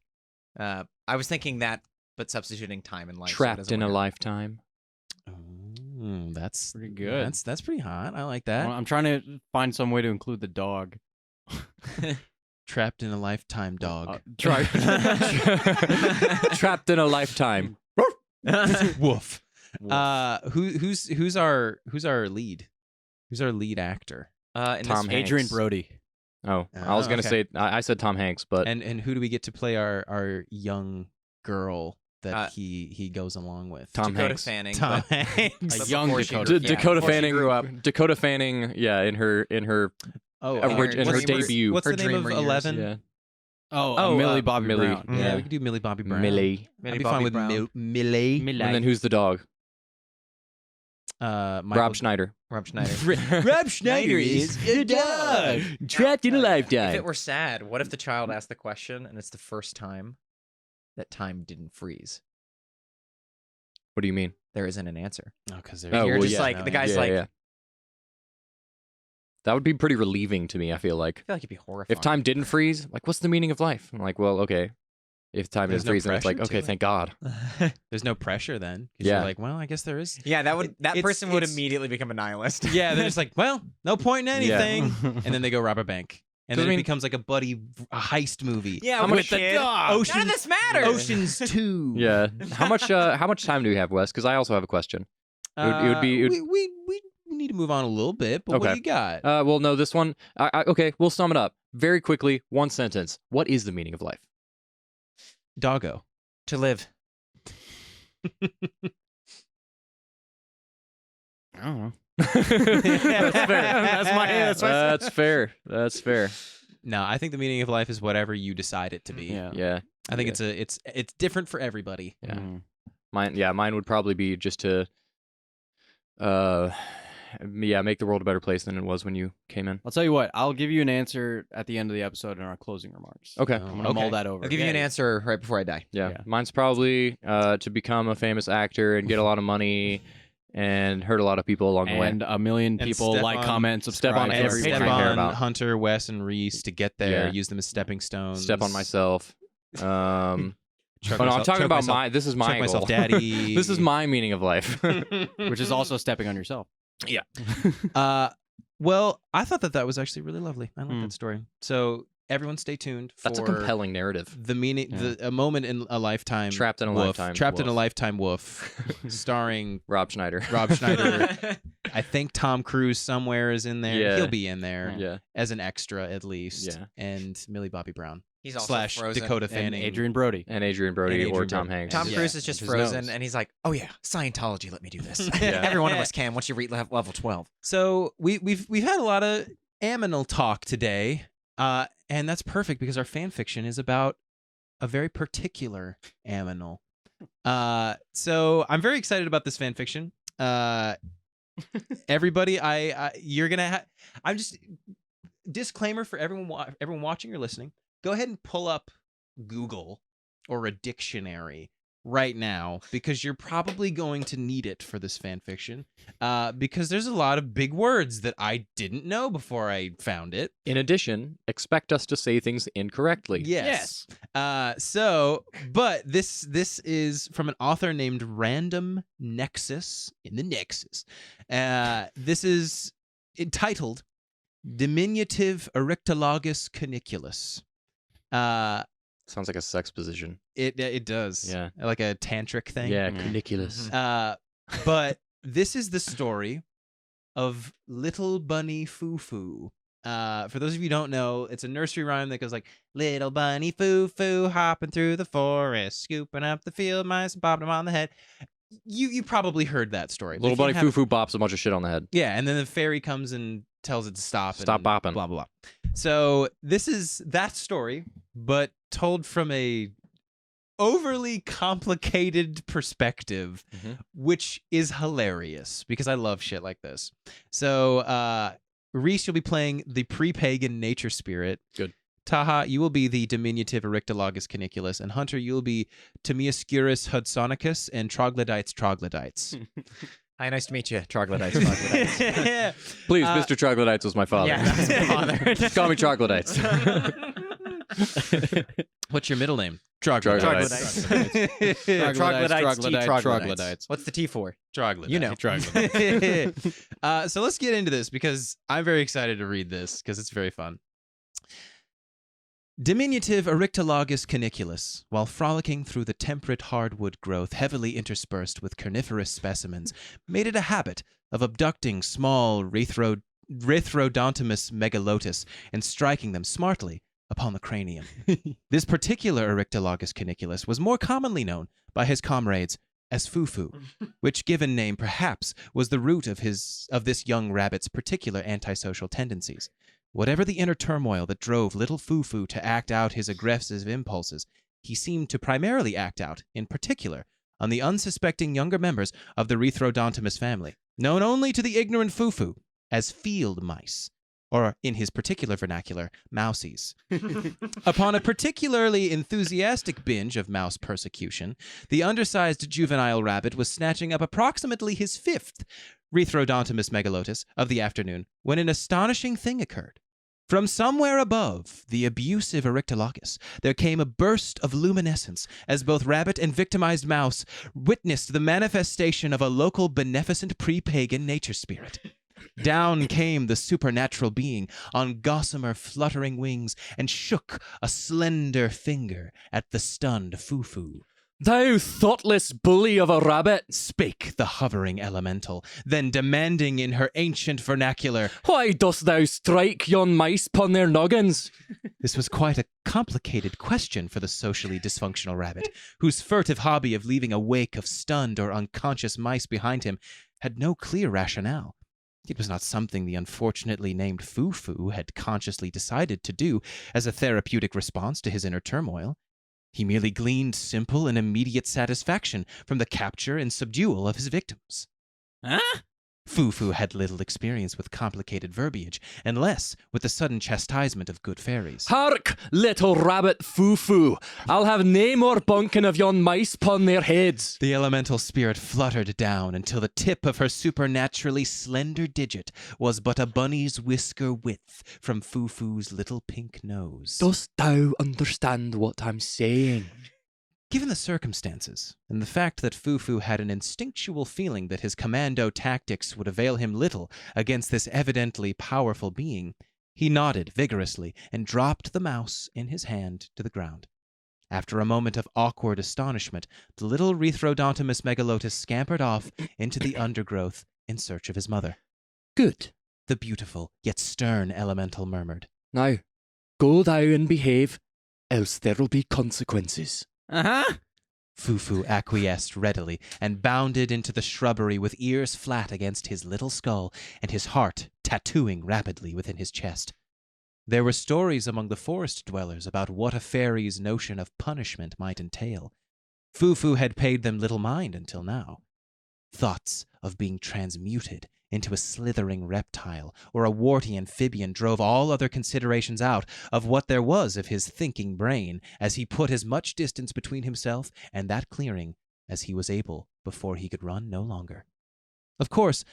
Speaker 3: I was thinking that, but substituting time in life. so it
Speaker 5: trapped
Speaker 3: doesn't
Speaker 5: in a
Speaker 3: work.
Speaker 5: lifetime.
Speaker 4: That's
Speaker 1: Pretty good.
Speaker 4: That's pretty hot. I like that.
Speaker 1: Well, I'm trying to find some way to include the dog.
Speaker 4: Trapped in a lifetime dog.
Speaker 1: Try.
Speaker 5: Trapped in a lifetime.
Speaker 4: Woof. Who's our lead? Who's our lead actor?
Speaker 3: In
Speaker 5: Tom
Speaker 3: this,
Speaker 5: Hanks.
Speaker 1: Adrian Brody.
Speaker 5: Oh, I was gonna
Speaker 4: okay.
Speaker 5: say I said Tom Hanks, but
Speaker 4: And who do we get to play our young girl that he goes along with?
Speaker 5: Tom
Speaker 3: Dakota
Speaker 5: Hanks.
Speaker 3: Fanning.
Speaker 4: Tom
Speaker 3: but-
Speaker 4: Hanks.
Speaker 1: A young
Speaker 3: before she
Speaker 1: Dakota.
Speaker 3: grew- yeah,
Speaker 5: Dakota
Speaker 3: before she
Speaker 5: Fanning
Speaker 3: grew up.
Speaker 5: Dakota Fanning, yeah, in her
Speaker 4: Oh,
Speaker 5: in her
Speaker 3: what's-
Speaker 5: debut.
Speaker 4: What's
Speaker 3: Her
Speaker 4: the name of
Speaker 3: dreamer years,
Speaker 4: 11?
Speaker 5: yeah,
Speaker 1: Oh, Millie Bobby
Speaker 5: Millie.
Speaker 1: Brown.
Speaker 4: Yeah,
Speaker 5: Yeah.
Speaker 4: we could do Millie Bobby Brown.
Speaker 5: Millie.
Speaker 4: I'd
Speaker 3: Millie
Speaker 4: be
Speaker 3: Bobby
Speaker 4: fine with
Speaker 3: Brown.
Speaker 4: Millie.
Speaker 5: And then who's the dog? Rob Schneider.
Speaker 3: Rob Schneider.
Speaker 4: Rob Schneider is a dog.
Speaker 5: Trapped in a
Speaker 3: If
Speaker 5: lifetime.
Speaker 3: it were sad, what if the child asked the question and it's the first time that time didn't freeze?
Speaker 5: What do you mean?
Speaker 3: There isn't an answer.
Speaker 4: Oh, because
Speaker 5: Oh,
Speaker 3: You're
Speaker 5: well,
Speaker 3: just
Speaker 5: yeah.
Speaker 3: like the guy's
Speaker 5: Yeah,
Speaker 3: like.
Speaker 5: yeah. That would be pretty relieving to me, I feel like.
Speaker 3: I feel like it'd be horrifying.
Speaker 5: If time didn't freeze, like, what's the meaning of life? I'm like, well, okay. If time
Speaker 4: There's
Speaker 5: didn't
Speaker 4: no
Speaker 5: freeze, then it's like,
Speaker 4: pressure to
Speaker 5: okay,
Speaker 4: it.
Speaker 5: thank God.
Speaker 4: There's no pressure then. 'Cause
Speaker 5: Yeah.
Speaker 4: You're like, well, I guess there is.
Speaker 3: Yeah, that
Speaker 4: It's-
Speaker 3: person would
Speaker 4: it's-
Speaker 3: immediately become a nihilist.
Speaker 4: Yeah, they're just like, well, no point in
Speaker 5: Yeah.
Speaker 4: anything. And then they go rob a bank. And
Speaker 5: 'Cause,
Speaker 4: then
Speaker 5: I
Speaker 4: it
Speaker 5: mean-
Speaker 4: becomes like a
Speaker 3: yeah,
Speaker 4: heist movie.
Speaker 5: How
Speaker 3: with
Speaker 5: much-
Speaker 3: the kid.
Speaker 4: Ocean-
Speaker 3: None of this matters.
Speaker 4: Oceans 2.
Speaker 5: Yeah. How much time do we have, Wes? Because I also have a question. It would be-
Speaker 4: We need to move on a little bit, but what
Speaker 5: Okay.
Speaker 4: do you got?
Speaker 5: Well, no, this one. Okay, we'll sum it up very quickly. One sentence. What is the meaning of life?
Speaker 4: Doggo.
Speaker 3: To live.
Speaker 1: I don't know.
Speaker 5: That's fair.
Speaker 1: That's fair.
Speaker 5: That's fair.
Speaker 4: No, I think the meaning of life is whatever you decide it to be.
Speaker 1: Yeah.
Speaker 5: Yeah.
Speaker 4: I think it's different for everybody.
Speaker 5: Yeah.
Speaker 1: Mm.
Speaker 5: Mine would probably be just to make the world a better place than it was when you came in.
Speaker 1: I'll tell you what. I'll give you an answer at the end of the episode in our closing remarks.
Speaker 5: Okay.
Speaker 1: I'm gonna mull that over.
Speaker 3: I'll give you an answer right before I die.
Speaker 5: Yeah.
Speaker 1: Yeah.
Speaker 5: Mine's probably to become a famous actor and get a lot of money and hurt a lot of people along the way.
Speaker 1: And a million
Speaker 4: And
Speaker 1: people
Speaker 4: step
Speaker 1: like,
Speaker 4: on-
Speaker 1: comment, subscribe.
Speaker 5: step on
Speaker 1: to
Speaker 5: every
Speaker 1: every
Speaker 5: fucking
Speaker 1: video.
Speaker 5: care
Speaker 4: on
Speaker 5: about.
Speaker 4: Hunter, Wes, and Reese to get there.
Speaker 5: Yeah.
Speaker 4: Use them as stepping stones.
Speaker 5: Step on myself.
Speaker 4: Chuck
Speaker 5: Oh, no, I'm
Speaker 4: myself-
Speaker 5: talking
Speaker 4: chuck
Speaker 5: about
Speaker 4: myself-
Speaker 5: this is my
Speaker 4: chuck
Speaker 5: goal.
Speaker 4: myself, daddy.
Speaker 5: This is my meaning of life.
Speaker 1: Which is also stepping on yourself.
Speaker 4: Well, I thought that was actually really lovely. I like
Speaker 1: Hmm.
Speaker 4: that story. So everyone stay tuned for
Speaker 5: That's a compelling narrative.
Speaker 4: the meaning, a moment in a lifetime.
Speaker 5: Trapped in a
Speaker 4: woof.
Speaker 5: lifetime.
Speaker 4: Trapped in a
Speaker 5: woof.
Speaker 4: lifetime woof, starring
Speaker 5: Rob Schneider.
Speaker 4: Rob Schneider. I think Tom Cruise somewhere is in there.
Speaker 5: Yeah.
Speaker 4: He'll be in there
Speaker 5: Yeah.
Speaker 4: as an extra at least.
Speaker 5: Yeah.
Speaker 4: And Millie Bobby Brown
Speaker 3: He's also
Speaker 4: slash
Speaker 3: Frozen.
Speaker 4: Dakota
Speaker 1: And
Speaker 4: Fanning.
Speaker 1: Adrian Brody.
Speaker 5: And Adrian Brody
Speaker 4: And Adrian
Speaker 5: or Tom
Speaker 4: Brody.
Speaker 5: Hanks.
Speaker 3: Tom
Speaker 4: Yeah,
Speaker 3: Cruise is just
Speaker 4: his
Speaker 3: frozen,
Speaker 4: nose.
Speaker 3: and he's like, "Oh yeah, Scientology let me do this."
Speaker 5: Yeah.
Speaker 3: Every one of us can once you reach level 12.
Speaker 4: So we've had a lot of aminal talk today, and that's perfect because our fan fiction is about a very particular aminal. So I'm very excited about this fan fiction. Everybody, you're gonna. I'm just disclaimer for everyone everyone watching or listening. Go ahead and pull up Google or a dictionary right now because you're probably going to need it for this fan fiction. Because there's a lot of big words that I didn't know before I found it.
Speaker 5: In addition, expect us to say things incorrectly.
Speaker 4: Yes. But this is from an author named Random Nexus in the Nexus. This is entitled Diminutive Eryctologus Caniculus.
Speaker 5: Sounds like a sex position.
Speaker 4: It does.
Speaker 5: Yeah.
Speaker 4: Like a tantric thing.
Speaker 5: Yeah,
Speaker 1: Mhm.
Speaker 5: caniculus.
Speaker 4: But this is the story of Little Bunny Foo-Foo. For those of you who don't know, it's a nursery rhyme that goes like, Little bunny foo-foo hopping through the forest, scooping up the field mice and popping them on the head. You probably heard that story. But
Speaker 5: Little
Speaker 4: if you
Speaker 5: bunny
Speaker 4: haven't-
Speaker 5: foo-foo bops a bunch of shit on the head.
Speaker 4: Yeah, and then the fairy comes and tells it to stop.
Speaker 5: Stop
Speaker 4: and
Speaker 5: bopping.
Speaker 4: Blah, blah, blah. So this is that story, but told from a overly complicated perspective,
Speaker 5: Mhm.
Speaker 4: which is hilarious because I love shit like this. So, Reese, you'll be playing the pre-pagan nature spirit.
Speaker 5: Good.
Speaker 4: Taha, you will be the diminutive Eryctologus caniculus, and Hunter, you'll be Tamiascurus hudsonicus and troglodytes.
Speaker 3: Hi, nice to meet you, troglodytes. Troglodytes.
Speaker 5: Please,
Speaker 4: Uh,
Speaker 5: Mr. Troglodytes was my father.
Speaker 3: Yeah, that's my father.
Speaker 5: Just call me Troglodytes.
Speaker 4: What's your middle name?
Speaker 5: Troglodytes.
Speaker 3: Troglodytes. What's the T for?
Speaker 4: Troglodytes.
Speaker 3: You know.
Speaker 4: So let's get into this because I'm very excited to read this because it's very fun. Diminutive Eryctologus caniculus, while frolicking through the temperate hardwood growth heavily interspersed with carnivorous specimens, made it a habit of abducting small Rithrodontimus megalotus and striking them smartly upon the cranium. This particular Eryctologus caniculus was more commonly known by his comrades as Foo-Foo, which given name perhaps was the root of this young rabbit's particular antisocial tendencies. Whatever the inner turmoil that drove little Foo-Foo to act out his aggressive impulses, he seemed to primarily act out, in particular, on the unsuspecting younger members of the Rithrodontimus family, known only to the ignorant Foo-Foo as field mice, or in his particular vernacular, mousies. Upon a particularly enthusiastic binge of mouse persecution, the undersized juvenile rabbit was snatching up approximately his fifth Rithrodontimus megalotus of the afternoon when an astonishing thing occurred. From somewhere above the abusive Eryctologus, there came a burst of luminescence as both rabbit and victimized mouse witnessed the manifestation of a local beneficent pre-pagan nature spirit. Down came the supernatural being on gossamer fluttering wings and shook a slender finger at the stunned Foo-Foo.
Speaker 5: Thou thoughtless bully of a rabbit!
Speaker 4: Spake the hovering elemental, then demanding in her ancient vernacular,
Speaker 5: Why dost thou strike yon mice pon their noggins?
Speaker 4: This was quite a complicated question for the socially dysfunctional rabbit, whose furtive hobby of leaving a wake of stunned or unconscious mice behind him had no clear rationale. It was not something the unfortunately named Foo-Foo had consciously decided to do as a therapeutic response to his inner turmoil. He merely gleaned simple and immediate satisfaction from the capture and subdual of his victims.
Speaker 1: Huh?
Speaker 4: Foo-Foo had little experience with complicated verbiage, and less with the sudden chastisement of good fairies.
Speaker 5: Hark, little rabbit foo-foo! I'll have nae more bunkin' of yon mice pon their heads.
Speaker 4: The elemental spirit fluttered down until the tip of her supernaturally slender digit was but a bunny's whisker width from Foo-Foo's little pink nose.
Speaker 5: Dost thou understand what I'm saying?
Speaker 4: Given the circumstances, and the fact that Foo-Foo had an instinctual feeling that his commando tactics would avail him little against this evidently powerful being, He nodded vigorously and dropped the mouse in his hand to the ground. After a moment of awkward astonishment, the little Rhethrodontimus megalotus scampered off into the undergrowth in search of his mother.
Speaker 5: Good.
Speaker 4: The beautiful yet stern elemental murmured.
Speaker 5: Now, go thou and behave, else there'll be consequences.
Speaker 1: Uh-huh.
Speaker 4: Fufu acquiesced readily and bounded into the shrubbery with ears flat against his little skull and his heart tattooing rapidly within his chest. There were stories among the forest dwellers about what a fairy's notion of punishment might entail. Fufu had paid them little mind until now. Thoughts of being transmuted into a slithering reptile or a warty amphibian drove all other considerations out of what there was of his thinking brain as he put as much distance between himself and that clearing as he was able before he could run no longer. Of course,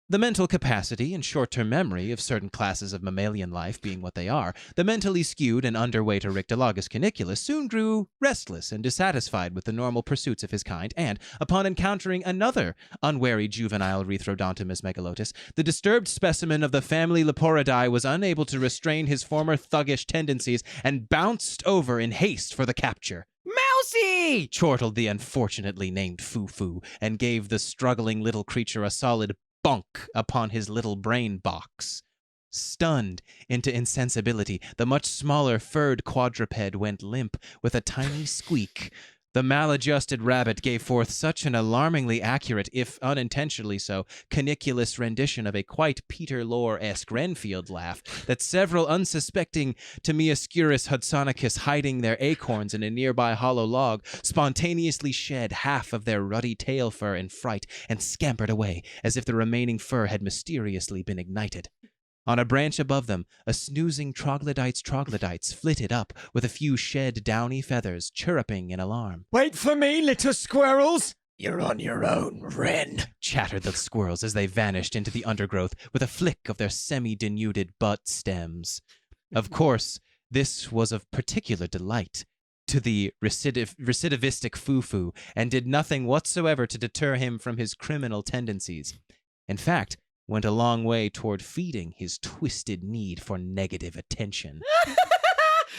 Speaker 4: the mental capacity and short-term memory of certain classes of mammalian life being what they are, the mentally skewed and underweight Oryctolagus caniculus soon grew restless and dissatisfied with the normal pursuits of his kind, and, upon encountering another unwary juvenile Rhethrodontimus megalotus, the disturbed specimen of the family Leporidae was unable to restrain his former thuggish tendencies and bounced over in haste for the capture.
Speaker 1: Mousy!
Speaker 4: Chortled the unfortunately named Fufu, and gave the struggling little creature a solid bonk upon his little brain box. Stunned into insensibility, the much smaller furred quadruped went limp with a tiny squeak. The maladjusted rabbit gave forth such an alarmingly accurate, if unintentionally so, caniculous rendition of a quite Peter Lorre-esque Renfield laugh that several unsuspecting Tamiascurus hudsonicus hiding their acorns in a nearby hollow log spontaneously shed half of their ruddy tail fur in fright and scampered away as if the remaining fur had mysteriously been ignited. On a branch above them, a snoozing troglodytes flitted up with a few shed downy feathers, chirruping in alarm.
Speaker 7: Wait for me, little squirrels! You're on your own, Wren,
Speaker 4: chattered the squirrels as they vanished into the undergrowth with a flick of their semi-denuded butt stems. Of course, this was of particular delight to the recidivistic Fufu, and did nothing whatsoever to deter him from his criminal tendencies. In fact, went a long way toward feeding his twisted need for negative attention.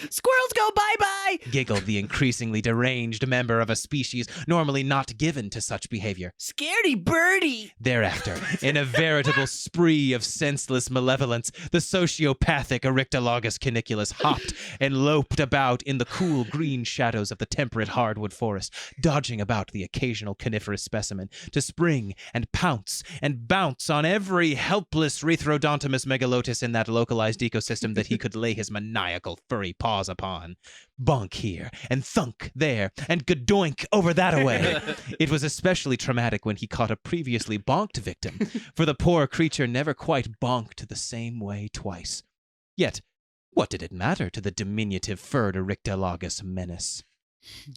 Speaker 1: Squirrels go bye-bye!
Speaker 4: Giggled the increasingly deranged member of a species normally not given to such behavior.
Speaker 1: Scaredy birdie!
Speaker 4: Thereafter, in a veritable spree of senseless malevolence, the sociopathic Oryctolagus caniculus hopped and loped about in the cool green shadows of the temperate hardwood forest, dodging about the occasional coniferous specimen, to spring and pounce and bounce on every helpless Rhethrodontimus megalotus in that localized ecosystem that he could lay his maniacal furry paws upon. Bonk here, and thunk there, and gadoink over that away. It was especially traumatic when he caught a previously bonked victim, for the poor creature never quite bonked the same way twice. Yet, what did it matter to the diminutive furred Oryctolagus menace?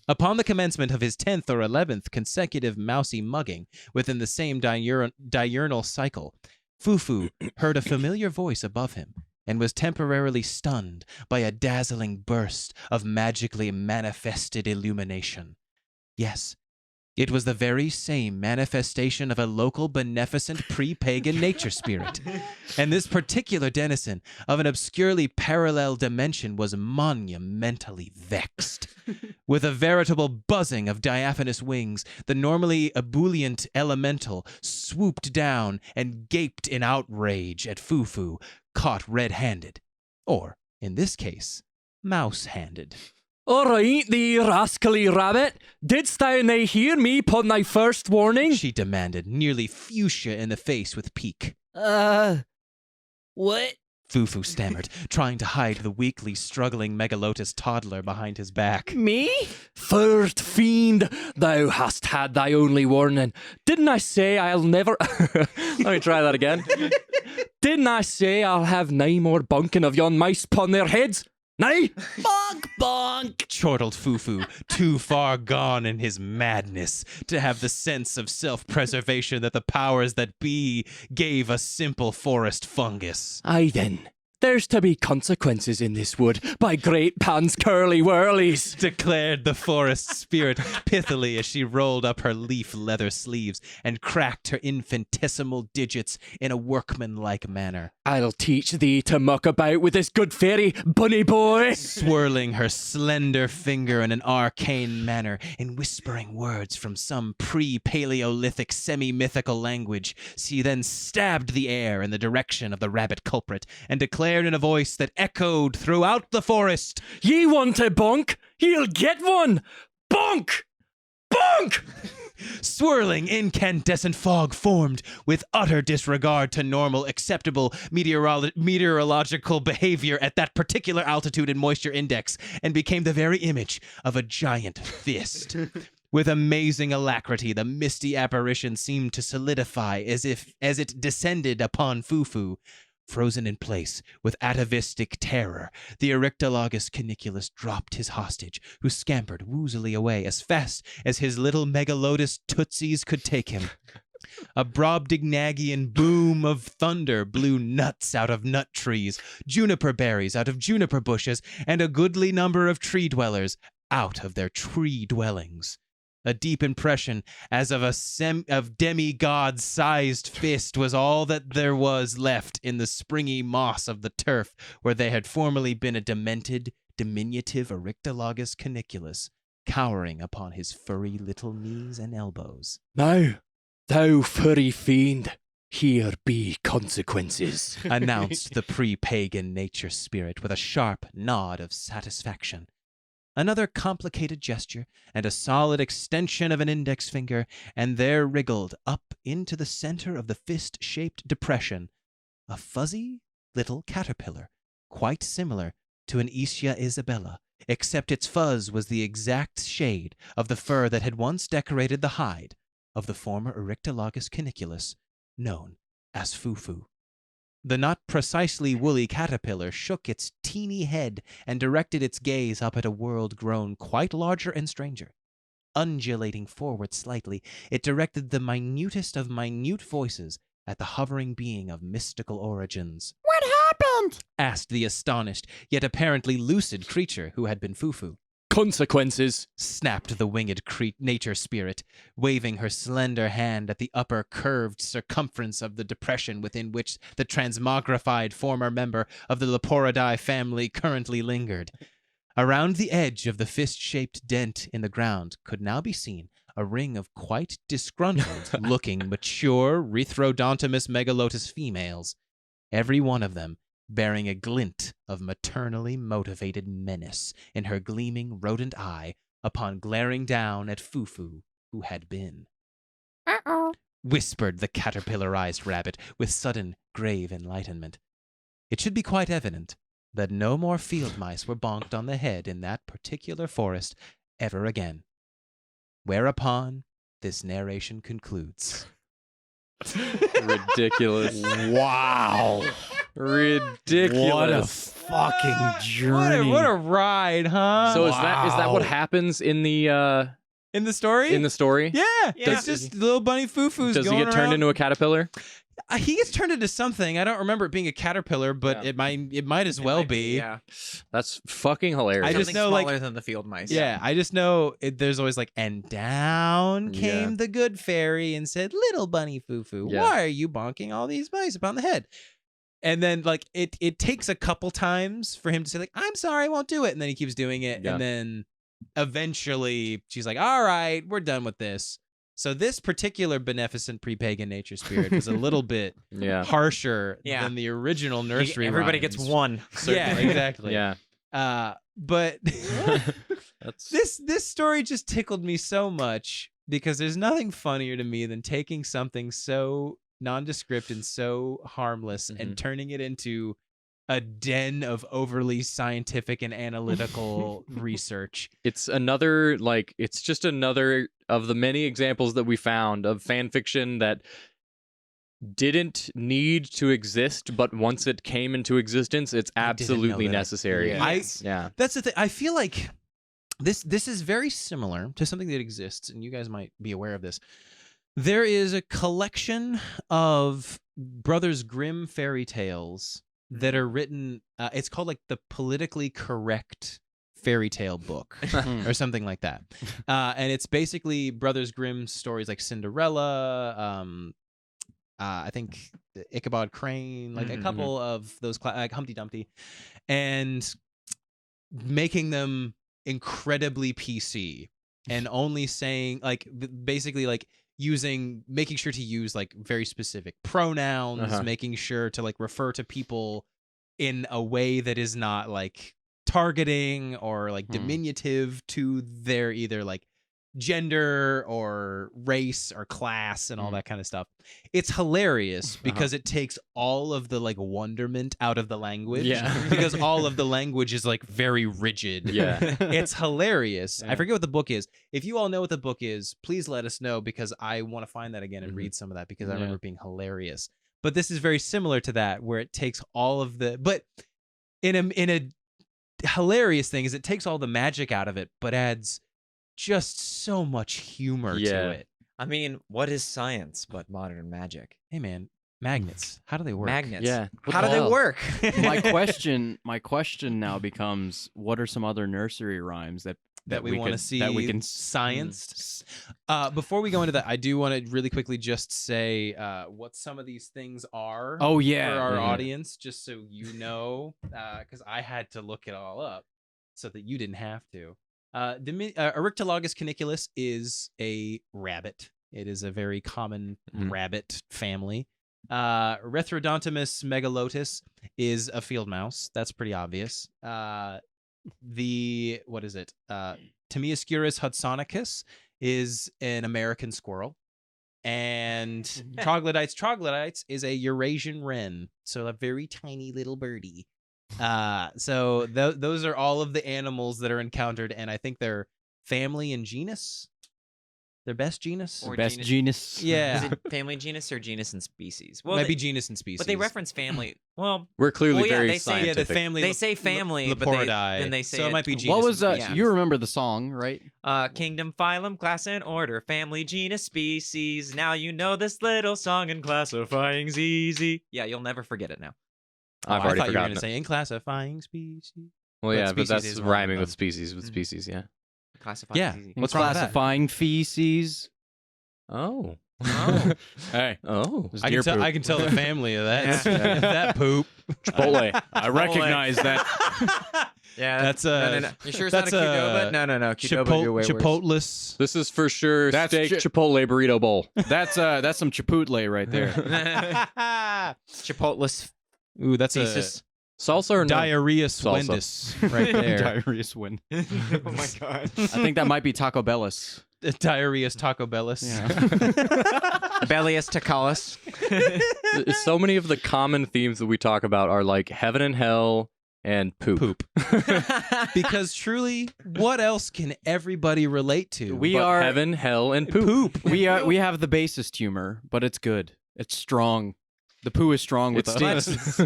Speaker 4: Upon the commencement of his 10th or 11th consecutive mousy mugging within the same diurnal cycle, Fufu heard a familiar voice above him, and was temporarily stunned by a dazzling burst of magically manifested illumination. Yes, it was the very same manifestation of a local beneficent pre-pagan nature spirit. And this particular denizen of an obscurely parallel dimension was monumentally vexed. With a veritable buzzing of diaphanous wings, the normally ebullient elemental swooped down and gaped in outrage at Fufu, caught red-handed, or, in this case, mouse-handed.
Speaker 5: All right, thee rascally rabbit. Didst thou nae hear me pon thy first warning?
Speaker 4: She demanded, nearly fuchsia in the face with pique.
Speaker 1: What?
Speaker 4: Fufu stammered, trying to hide the weakly struggling megalotus toddler behind his back.
Speaker 1: Me?
Speaker 5: First fiend, thou hast had thy only warning. Didn't I say I'll never... Let me try that again. Didn't I say I'll have nae more bunking of yon mice pon their heads? Nay?
Speaker 1: Bonk, bonk!
Speaker 4: Chortled Fufu, too far gone in his madness to have the sense of self-preservation that the powers that be gave a simple forest fungus.
Speaker 5: Aye then,
Speaker 8: There's to be consequences in this wood, by great Pan's curly whirlies.
Speaker 4: Declared the forest spirit pithily as she rolled up her leaf leather sleeves and cracked her infinitesimal digits in a workmanlike manner.
Speaker 8: I'll teach thee to muck about with this good fairy, bunny boy.
Speaker 4: Swirling her slender finger in an arcane manner and whispering words from some pre-Paleolithic semi-mythical language, she then stabbed the air in the direction of the rabbit culprit and declared in a voice that echoed throughout the forest,
Speaker 8: Ye want a bonk? You'll get one. Bonk! Bonk!
Speaker 4: Swirling incandescent fog formed with utter disregard to normal acceptable meteorological behavior at that particular altitude and moisture index and became the very image of a giant fist. With amazing alacrity, the misty apparition seemed to solidify as it descended upon Fufu. Frozen in place with atavistic terror, the Eryctologus caniculus dropped his hostage, who scampered woozily away as fast as his little megalotus tootsies could take him. A Brobdingnagian boom of thunder blew nuts out of nut trees, juniper berries out of juniper bushes, and a goodly number of tree dwellers out of their tree dwellings. A deep impression as of a demigod-sized fist was all that there was left in the springy moss of the turf where there had formerly been a demented, diminutive Eryctologus caniculus, cowering upon his furry little knees and elbows.
Speaker 8: Now, thou furry fiend, here be consequences.
Speaker 4: Announced the pre-pagan nature spirit with a sharp nod of satisfaction. Another complicated gesture, and a solid extension of an index finger, and there wriggled up into the center of the fist-shaped depression a fuzzy little caterpillar, quite similar to an Ischia Isabella, except its fuzz was the exact shade of the fur that had once decorated the hide of the former Eryctologus caniculus, known as Fufu. The not precisely woolly caterpillar shook its teeny head and directed its gaze up at a world grown quite larger and stranger. Undulating forward slightly, it directed the minutest of minute voices at the hovering being of mystical origins.
Speaker 9: What happened?
Speaker 4: Asked the astonished, yet apparently lucid creature who had been Fufu.
Speaker 8: Consequences,
Speaker 4: Snapped the winged nature spirit, waving her slender hand at the upper curved circumference of the depression within which the transmogrified former member of the Leporidae family currently lingered. Around the edge of the fist-shaped dent in the ground could now be seen a ring of quite disgruntled-looking, mature, Rithrodontimus megalotus females, every one of them bearing a glint of maternally motivated menace in her gleaming rodent eye upon glaring down at Fufu, who had been.
Speaker 9: Uh-oh.
Speaker 4: Whispered the caterpillarized rabbit with sudden, grave enlightenment. It should be quite evident that no more field mice were bonked on the head in that particular forest ever again. Whereupon this narration concludes.
Speaker 5: Ridiculous.
Speaker 1: Wow.
Speaker 5: Ridiculous.
Speaker 1: What a fucking journey.
Speaker 4: What a ride, huh?
Speaker 5: So is that what happens in the
Speaker 4: in the story?
Speaker 5: in the story?
Speaker 4: Yeah,
Speaker 3: Yeah.
Speaker 4: it's just little bunny Fufu's
Speaker 5: Does he
Speaker 4: going
Speaker 5: get turned
Speaker 4: around.
Speaker 5: into a caterpillar?
Speaker 4: He gets turned into something. I don't remember it being a caterpillar, but
Speaker 5: Yeah.
Speaker 4: it might as well
Speaker 3: Might
Speaker 4: be.
Speaker 3: Yeah.
Speaker 5: That's fucking hilarious.
Speaker 4: I just
Speaker 3: Something
Speaker 4: know,
Speaker 3: smaller
Speaker 4: like-
Speaker 3: than the field mice.
Speaker 4: Yeah, I just know there's always like, and down came
Speaker 5: Yeah.
Speaker 4: the good fairy and said, "Little bunny Fufu,
Speaker 5: Yeah.
Speaker 4: why are you bonking all these mice upon the head?" And then like it takes a couple times for him to say like, "I'm sorry, I won't do it," and then he keeps doing it,
Speaker 5: Yeah.
Speaker 4: and then eventually she's like, "All right, we're done with this." So this particular beneficent pre-pagan nature spirit was a little bit
Speaker 5: Yeah.
Speaker 4: harsher
Speaker 3: Yeah.
Speaker 4: than the original nursery.
Speaker 3: Everybody gets
Speaker 4: rhymes.
Speaker 3: one.
Speaker 4: Yeah, exactly.
Speaker 5: Yeah.
Speaker 4: But
Speaker 5: That's
Speaker 4: this story just tickled me so much because there's nothing funnier to me than taking something so nondescript and so harmless and turning it into a den of overly scientific and analytical research.
Speaker 5: it's just another of the many examples that we found of fan fiction that didn't need to exist, but once it came into existence, it's absolutely
Speaker 4: know that.
Speaker 5: necessary.
Speaker 1: Yeah.
Speaker 5: Yeah.
Speaker 4: That's the thing. I feel like this is very similar to something that exists, and you guys might be aware of this. There is a collection of Brothers Grimm fairy tales that are written. It's called like the politically correct fairy tale book or something like that. And it's basically Brothers Grimm's stories like Cinderella, I think Ichabod Crane, like a couple of those, like Humpty Dumpty, and making them incredibly PC and only saying like basically like making sure to use like very specific pronouns, making sure to like refer to people in a way that is not like targeting or like diminutive to their either like gender or race or class and all that kind of stuff. It's hilarious because it takes all of the like wonderment out of the language. Because all of the language is like very rigid. It's hilarious. I forget what the book is. If you all know what the book is, please let us know, because I want to find that again and read some of that, because I remember it being hilarious. But this is very similar to that, where it takes all of the, but in a hilarious thing is it takes all the magic out of it, but adds just so much humor to it.
Speaker 3: I mean, what is science but modern magic?
Speaker 4: Hey man, magnets. How do they work?
Speaker 3: Magnets.
Speaker 5: Yeah.
Speaker 3: How do they work?
Speaker 1: my question now becomes, what are some other nursery rhymes that
Speaker 4: we want to see
Speaker 1: that we can
Speaker 4: scienced? Before we go into that, I do want to really quickly just say what some of these things are.
Speaker 1: Oh yeah,
Speaker 4: for our audience, just so you know, because I had to look it all up so that you didn't have to. Eryctologus caniculus is a rabbit. It is a very common rabbit family. Rethrodontimus megalotus is a field mouse. That's pretty obvious. What is it? Tamiascurus hudsonicus is an American squirrel. And troglodytes is a Eurasian wren. So a very tiny little birdie. So those are all of the animals that are encountered, and I think they're family and genus. Their best genus?
Speaker 3: Or
Speaker 1: best genus.
Speaker 4: Yeah.
Speaker 3: Is it family genus or genus and species?
Speaker 4: Well, maybe genus and species.
Speaker 3: But they reference family. Well,
Speaker 5: we're clearly very
Speaker 3: they say,
Speaker 5: scientific.
Speaker 4: Yeah, the family.
Speaker 3: They say family, but then they say
Speaker 4: so it might be genus.
Speaker 1: What was
Speaker 4: and species.
Speaker 1: you remember the song, right?
Speaker 3: Kingdom, phylum, class, and order, family, genus, species. Now you know this little song, and classifying's easy. Yeah, you'll never forget it now.
Speaker 5: I've
Speaker 4: I
Speaker 5: already
Speaker 4: thought you were
Speaker 5: forgotten
Speaker 4: going to say in classifying species.
Speaker 5: Well,
Speaker 4: but
Speaker 5: yeah, but
Speaker 4: species
Speaker 5: that's
Speaker 4: is one of
Speaker 5: rhyming with
Speaker 4: them.
Speaker 5: species. With species, yeah.
Speaker 3: Classifying's
Speaker 4: Yeah.
Speaker 3: easy.
Speaker 4: What's wrong with that?
Speaker 1: Classifying feces.
Speaker 5: Oh.
Speaker 1: Hey,
Speaker 5: Oh.
Speaker 1: it's
Speaker 4: I
Speaker 1: deer
Speaker 4: can,
Speaker 1: poop.
Speaker 4: I can tell the family of that. that poop.
Speaker 5: Chipotle.
Speaker 1: I recognize that.
Speaker 3: Yeah,
Speaker 4: That's
Speaker 3: no. You sure it's not a
Speaker 4: that's
Speaker 3: Qdoba? No. Qdoba you're way worse.
Speaker 4: Chipotles.
Speaker 5: This is for sure
Speaker 1: That's
Speaker 5: steak Chipotle burrito bowl.
Speaker 1: That's some Chipotle right there.
Speaker 3: Chipotle
Speaker 4: Ooh, that's
Speaker 3: thesis.
Speaker 5: Salsa or no?
Speaker 4: diarrhea
Speaker 5: Salsa.
Speaker 4: swindus right there.
Speaker 1: Diarrhea swin.
Speaker 3: Oh my god.
Speaker 1: I think that might be Taco Bellus.
Speaker 4: Diarrhea's Taco Bellus.
Speaker 3: Bellius Tacalis.
Speaker 5: So many of the common themes that we talk about are like heaven and hell and poop.
Speaker 4: Because truly, what else can everybody relate to?
Speaker 1: We
Speaker 5: But
Speaker 1: are
Speaker 5: heaven, hell, and poop.
Speaker 1: We have the basest humor, but it's good. It's strong. The poo is strong with
Speaker 5: It's
Speaker 1: us.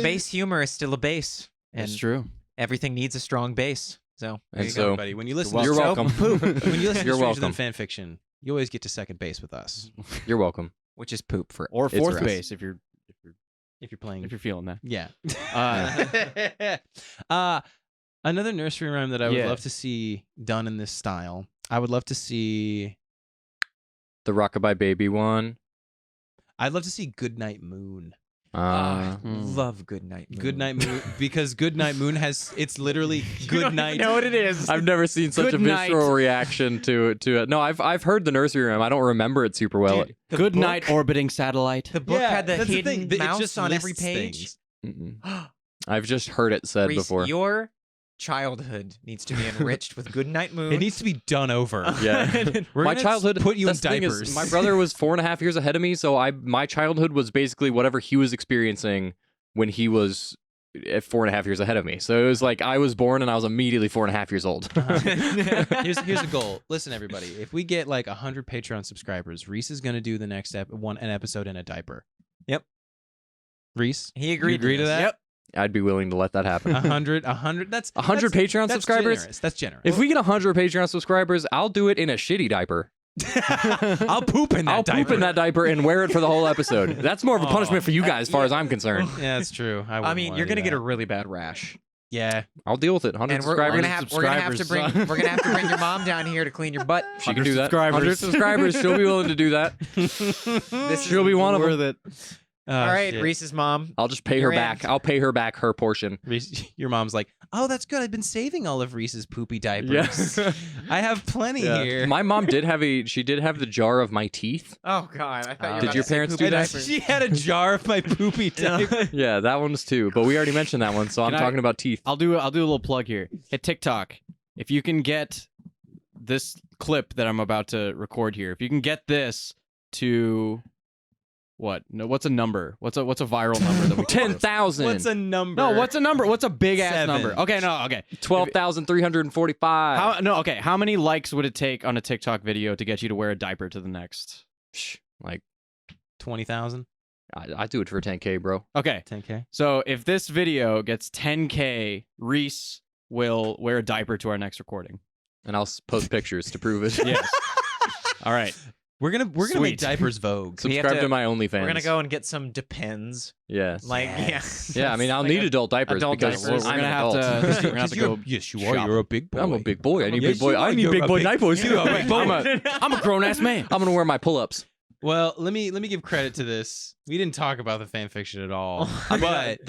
Speaker 3: Base humor is still a base.
Speaker 1: That's
Speaker 3: And
Speaker 1: true.
Speaker 3: everything needs a strong base. So
Speaker 4: There
Speaker 5: And
Speaker 4: you
Speaker 5: so-
Speaker 4: go, everybody. When you listen
Speaker 5: You're
Speaker 4: to
Speaker 5: welcome.
Speaker 4: when you listen
Speaker 5: You're
Speaker 4: to Stranger
Speaker 5: welcome.
Speaker 4: Than fan fiction, you always get to second base with us
Speaker 5: You're welcome.
Speaker 3: which is poop for
Speaker 1: Or
Speaker 5: It's
Speaker 1: fourth
Speaker 5: rough.
Speaker 1: base if you're
Speaker 4: if you're playing.
Speaker 1: feeling that.
Speaker 4: Yeah.
Speaker 1: Uh,
Speaker 4: Another nursery rhyme that I would
Speaker 1: Yeah.
Speaker 4: love to see done in this style. I would love to see.
Speaker 5: The Rockabye Baby one.
Speaker 4: I'd love to see Goodnight Moon.
Speaker 3: love Goodnight Moon.
Speaker 4: Goodnight Moon, because Goodnight Moon has it's literally good night.
Speaker 3: know what it is.
Speaker 5: I've never seen such
Speaker 1: Good
Speaker 5: a
Speaker 1: night.
Speaker 5: visceral reaction to it. No, I've heard the nursery rhyme. I don't remember it super well.
Speaker 3: Dude, the
Speaker 1: Good
Speaker 3: book-
Speaker 1: night, orbiting satellite.
Speaker 3: The book
Speaker 4: Yeah,
Speaker 3: had the
Speaker 4: that's the
Speaker 3: hidden
Speaker 4: thing. It
Speaker 3: mouse
Speaker 4: just
Speaker 3: on every
Speaker 4: lists
Speaker 3: page.
Speaker 4: things.
Speaker 5: I've just heard it said
Speaker 3: Reese,
Speaker 5: before.
Speaker 3: your childhood needs to be enriched with Goodnight Moon.
Speaker 4: It needs to be done over.
Speaker 5: Yeah.
Speaker 4: We're
Speaker 5: My
Speaker 4: gonna
Speaker 5: childhood
Speaker 4: put you in
Speaker 5: that's the thing is,
Speaker 4: diapers.
Speaker 5: my brother was 4.5 years ahead of me, so my childhood was basically whatever he was experiencing when he was at 4.5 years ahead of me. So it was like I was born and I was immediately 4.5 years old.
Speaker 4: Here's a goal. Listen, everybody. If we get like 100 Patreon subscribers, Reese is gonna do the next an episode in a diaper.
Speaker 3: Yep.
Speaker 4: Reese,
Speaker 3: He
Speaker 4: you
Speaker 3: agreed.
Speaker 4: agree to that?
Speaker 3: Yep.
Speaker 5: I'd be willing to let that happen.
Speaker 4: 100. That's
Speaker 5: 100 Patreon
Speaker 4: that's
Speaker 5: subscribers?
Speaker 4: Generous. That's generous.
Speaker 5: If we get 100 Patreon subscribers, I'll do it in a shitty diaper.
Speaker 4: I'll poop in that
Speaker 5: I'll
Speaker 4: diaper.
Speaker 5: poop in that diaper and wear it for the whole episode. That's more of a punishment for you guys, as far as I'm concerned.
Speaker 4: Yeah, that's true.
Speaker 3: I mean, you're gonna get a really bad rash,
Speaker 4: Yeah.
Speaker 5: I'll deal with it. 100
Speaker 3: and we're
Speaker 5: subscribers.
Speaker 3: gonna have to bring your mom down here to clean your butt.
Speaker 5: She can do that.
Speaker 1: 100
Speaker 5: 100 subscribers. She'll be willing to do that. She'll be one of them.
Speaker 1: it.
Speaker 3: All right, Reese's mom.
Speaker 5: I'll just pay her
Speaker 3: You're in.
Speaker 5: back. I'll pay her back her portion.
Speaker 4: Reese, your mom's like, oh, that's good. I've been saving all of Reese's poopy diapers.
Speaker 5: Yeah.
Speaker 4: I have plenty
Speaker 5: Yeah.
Speaker 4: here.
Speaker 5: My mom did have the jar of my teeth.
Speaker 3: Oh God, I thought you were
Speaker 5: Did
Speaker 3: about
Speaker 5: your
Speaker 3: to say
Speaker 5: parents
Speaker 3: poopy
Speaker 5: do that?
Speaker 3: diapers.
Speaker 4: She had a jar of my poopy diapers.
Speaker 5: Yeah, that one's too. But we already mentioned that one, so I'm
Speaker 1: Can I-
Speaker 5: talking about teeth.
Speaker 1: I'll do a little plug here. Hit TikTok. If you can get this clip that I'm about to record here, if you can get this to what? No, what's a number? What's a viral number that we can post?
Speaker 5: 10,000.
Speaker 4: What's a number?
Speaker 1: No, what's a number? What's a big ass
Speaker 4: 7.
Speaker 1: number? Okay, no, okay.
Speaker 5: 12,345.
Speaker 1: How many likes would it take on a TikTok video to get you to wear a diaper to the next?
Speaker 5: Like
Speaker 4: 20,000?
Speaker 5: I do it for 10K, bro.
Speaker 1: Okay.
Speaker 4: 10K?
Speaker 1: So if this video gets 10K, Reese will wear a diaper to our next recording.
Speaker 5: And I'll post pictures to prove it.
Speaker 1: Yes. All right.
Speaker 4: We're gonna make
Speaker 1: Sweet.
Speaker 4: diapers Vogue.
Speaker 3: We have
Speaker 5: Subscribe
Speaker 3: to-
Speaker 5: to my OnlyFans.
Speaker 3: We're gonna go and get some Depends.
Speaker 5: Yes.
Speaker 3: Like
Speaker 5: Yeah, I mean, I'll need adult diapers
Speaker 3: adult
Speaker 5: because
Speaker 3: diapers.
Speaker 1: We're
Speaker 5: I'm
Speaker 1: gonna
Speaker 5: an
Speaker 1: have
Speaker 5: adult.
Speaker 1: to. We're gonna have to go.
Speaker 4: Yes, you
Speaker 1: shop.
Speaker 4: are. You're a big boy.
Speaker 5: I'm a big boy. I need
Speaker 4: Yes,
Speaker 5: big boy.
Speaker 4: you are.
Speaker 5: I need
Speaker 4: You're
Speaker 5: big
Speaker 4: a
Speaker 5: boy
Speaker 4: big-
Speaker 5: diapers.
Speaker 4: You're a big boy.
Speaker 1: I'm a grown ass man.
Speaker 5: I'm gonna wear my pull-ups.
Speaker 4: Well, let me give credit to this. We didn't talk about the fan fiction at all, but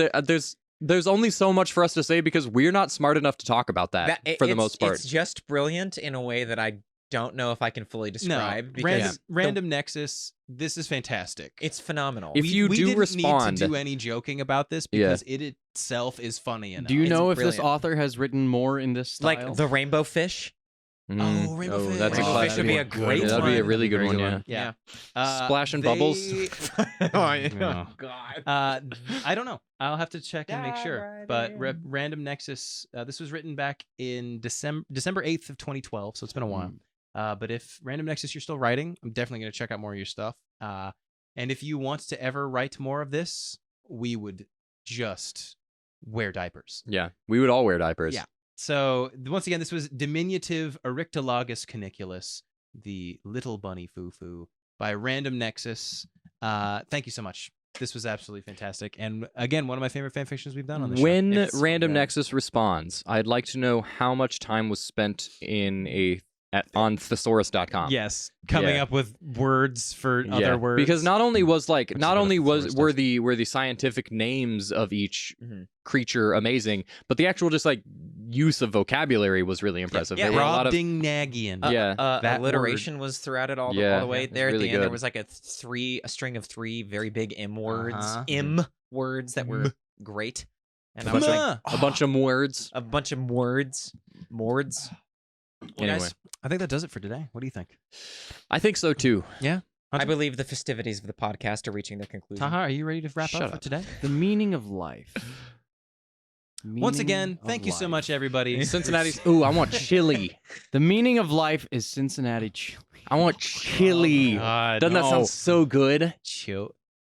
Speaker 5: There's only so much for us to say because we're not smart enough to talk about that for the most part.
Speaker 3: It's just brilliant in a way that I don't know if I can fully describe. because
Speaker 4: random Nexus. This is fantastic.
Speaker 3: it's phenomenal.
Speaker 5: If you
Speaker 4: we
Speaker 5: do
Speaker 4: didn't
Speaker 5: respond-
Speaker 4: need to do any joking about this
Speaker 5: Yeah.
Speaker 4: because it itself is funny enough.
Speaker 1: Do you
Speaker 3: It's
Speaker 1: know if this
Speaker 3: brilliant.
Speaker 1: author has written more in this style?
Speaker 3: like the rainbow fish.
Speaker 4: Oh, Rainbow Fish.
Speaker 5: That's a
Speaker 3: Rainbow
Speaker 5: classic
Speaker 3: Fish would be
Speaker 5: one.
Speaker 3: a great
Speaker 5: Yeah, that'd be a
Speaker 3: one.
Speaker 5: really good one. Yeah.
Speaker 4: Yeah.
Speaker 5: Splash and bubbles.
Speaker 4: No.
Speaker 3: God.
Speaker 4: I don't know. I'll have to check and make sure. But Random Nexus, this was written back in December 8th of 2012, so it's been a while. But if Random Nexus you're still writing, I'm definitely going to check out more of your stuff. And if you want to ever write more of this, we would just wear diapers.
Speaker 5: Yeah, we would all wear diapers.
Speaker 4: Yeah. So once again, this was Diminutive Eryctolagus caniculus, the little bunny foo-foo by Random Nexus. Thank you so much. This was absolutely fantastic. And again, one of my favorite fan fictions we've done on this
Speaker 5: When
Speaker 4: show. It's so
Speaker 5: Random
Speaker 4: good.
Speaker 5: Nexus responds, I'd like to know how much time was spent on thesaurus.com.
Speaker 4: Yes, coming
Speaker 5: Yeah.
Speaker 4: up with words for other words.
Speaker 5: Because not only was were
Speaker 4: thesaurus
Speaker 5: the scientific names of each
Speaker 3: Mhm.
Speaker 5: creature amazing, but the actual just like use of vocabulary was really impressive.
Speaker 3: Yeah,
Speaker 5: There were a lot of
Speaker 4: Brobdingnagian.
Speaker 5: Yeah.
Speaker 4: that
Speaker 3: Alliteration was throughout it all
Speaker 5: Yeah,
Speaker 3: the way
Speaker 5: it's
Speaker 3: there. At
Speaker 5: really
Speaker 3: the end, there
Speaker 5: good.
Speaker 3: was like a string of 3 very big M words,
Speaker 4: Uh-huh.
Speaker 3: M words that were great, and I was like
Speaker 5: a bunch of words.
Speaker 3: a bunch of words, mords.
Speaker 4: Well,
Speaker 5: Anyway.
Speaker 4: guys, I think that does it for today. What do you think?
Speaker 5: I think so too.
Speaker 3: I believe the festivities of the podcast are reaching their conclusion.
Speaker 4: Taha, are you ready to wrap
Speaker 5: Shut
Speaker 4: up for
Speaker 5: up.
Speaker 4: today?
Speaker 1: the meaning of life.
Speaker 4: Once again,
Speaker 1: Meaning of
Speaker 4: thank you so
Speaker 1: life.
Speaker 4: much, everybody.
Speaker 5: Cincinnati's. Ooh, I want chili.
Speaker 1: The meaning of life is Cincinnati chili.
Speaker 5: I want chili.
Speaker 4: God,
Speaker 5: Doesn't that
Speaker 4: no.
Speaker 5: sound so good?
Speaker 4: Chili.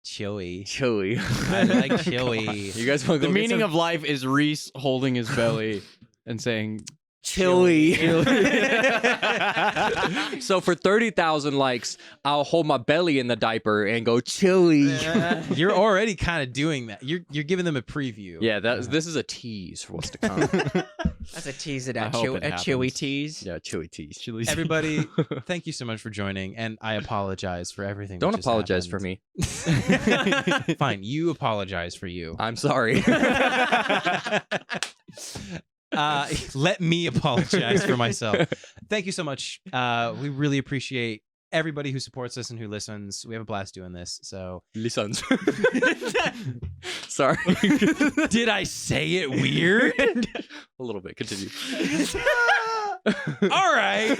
Speaker 5: Chili.
Speaker 4: I like chili.
Speaker 5: You guys want to
Speaker 1: The
Speaker 5: go get
Speaker 1: meaning
Speaker 5: some
Speaker 1: of life is Reese holding his belly and saying,
Speaker 5: chili? So for 30,000 likes, I'll hold my belly in the diaper and go chili.
Speaker 4: You're already kind of doing that. You're giving them a preview.
Speaker 5: Yeah, this is a tease for what's to come.
Speaker 3: That's a tease it
Speaker 1: I
Speaker 3: out,
Speaker 1: hope it
Speaker 3: a chewy
Speaker 1: happens.
Speaker 3: tease.
Speaker 5: Yeah, chili tease.
Speaker 1: chili.
Speaker 4: Everybody, thank you so much for joining, and I apologize for everything. that
Speaker 5: Don't
Speaker 4: just
Speaker 5: apologize for
Speaker 4: happened.
Speaker 5: me.
Speaker 4: Fine, you apologize for you.
Speaker 5: I'm sorry.
Speaker 4: Let me apologize for myself. Thank you so much. We really appreciate everybody who supports us and who listens. We have a blast doing this. So,
Speaker 5: Listens. Sorry.
Speaker 4: did I say it weird?
Speaker 5: A little bit. Continue.
Speaker 4: All right.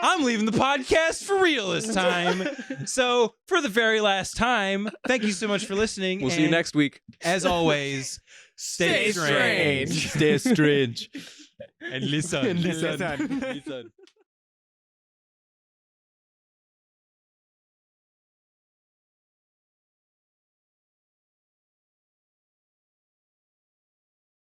Speaker 4: I'm leaving the podcast for real this time. So, for the very last time, thank you so much for listening.
Speaker 5: We'll see you
Speaker 4: and
Speaker 5: next week.
Speaker 4: As always, stay strange.
Speaker 1: Stay strange.
Speaker 4: And listen.
Speaker 1: Listen.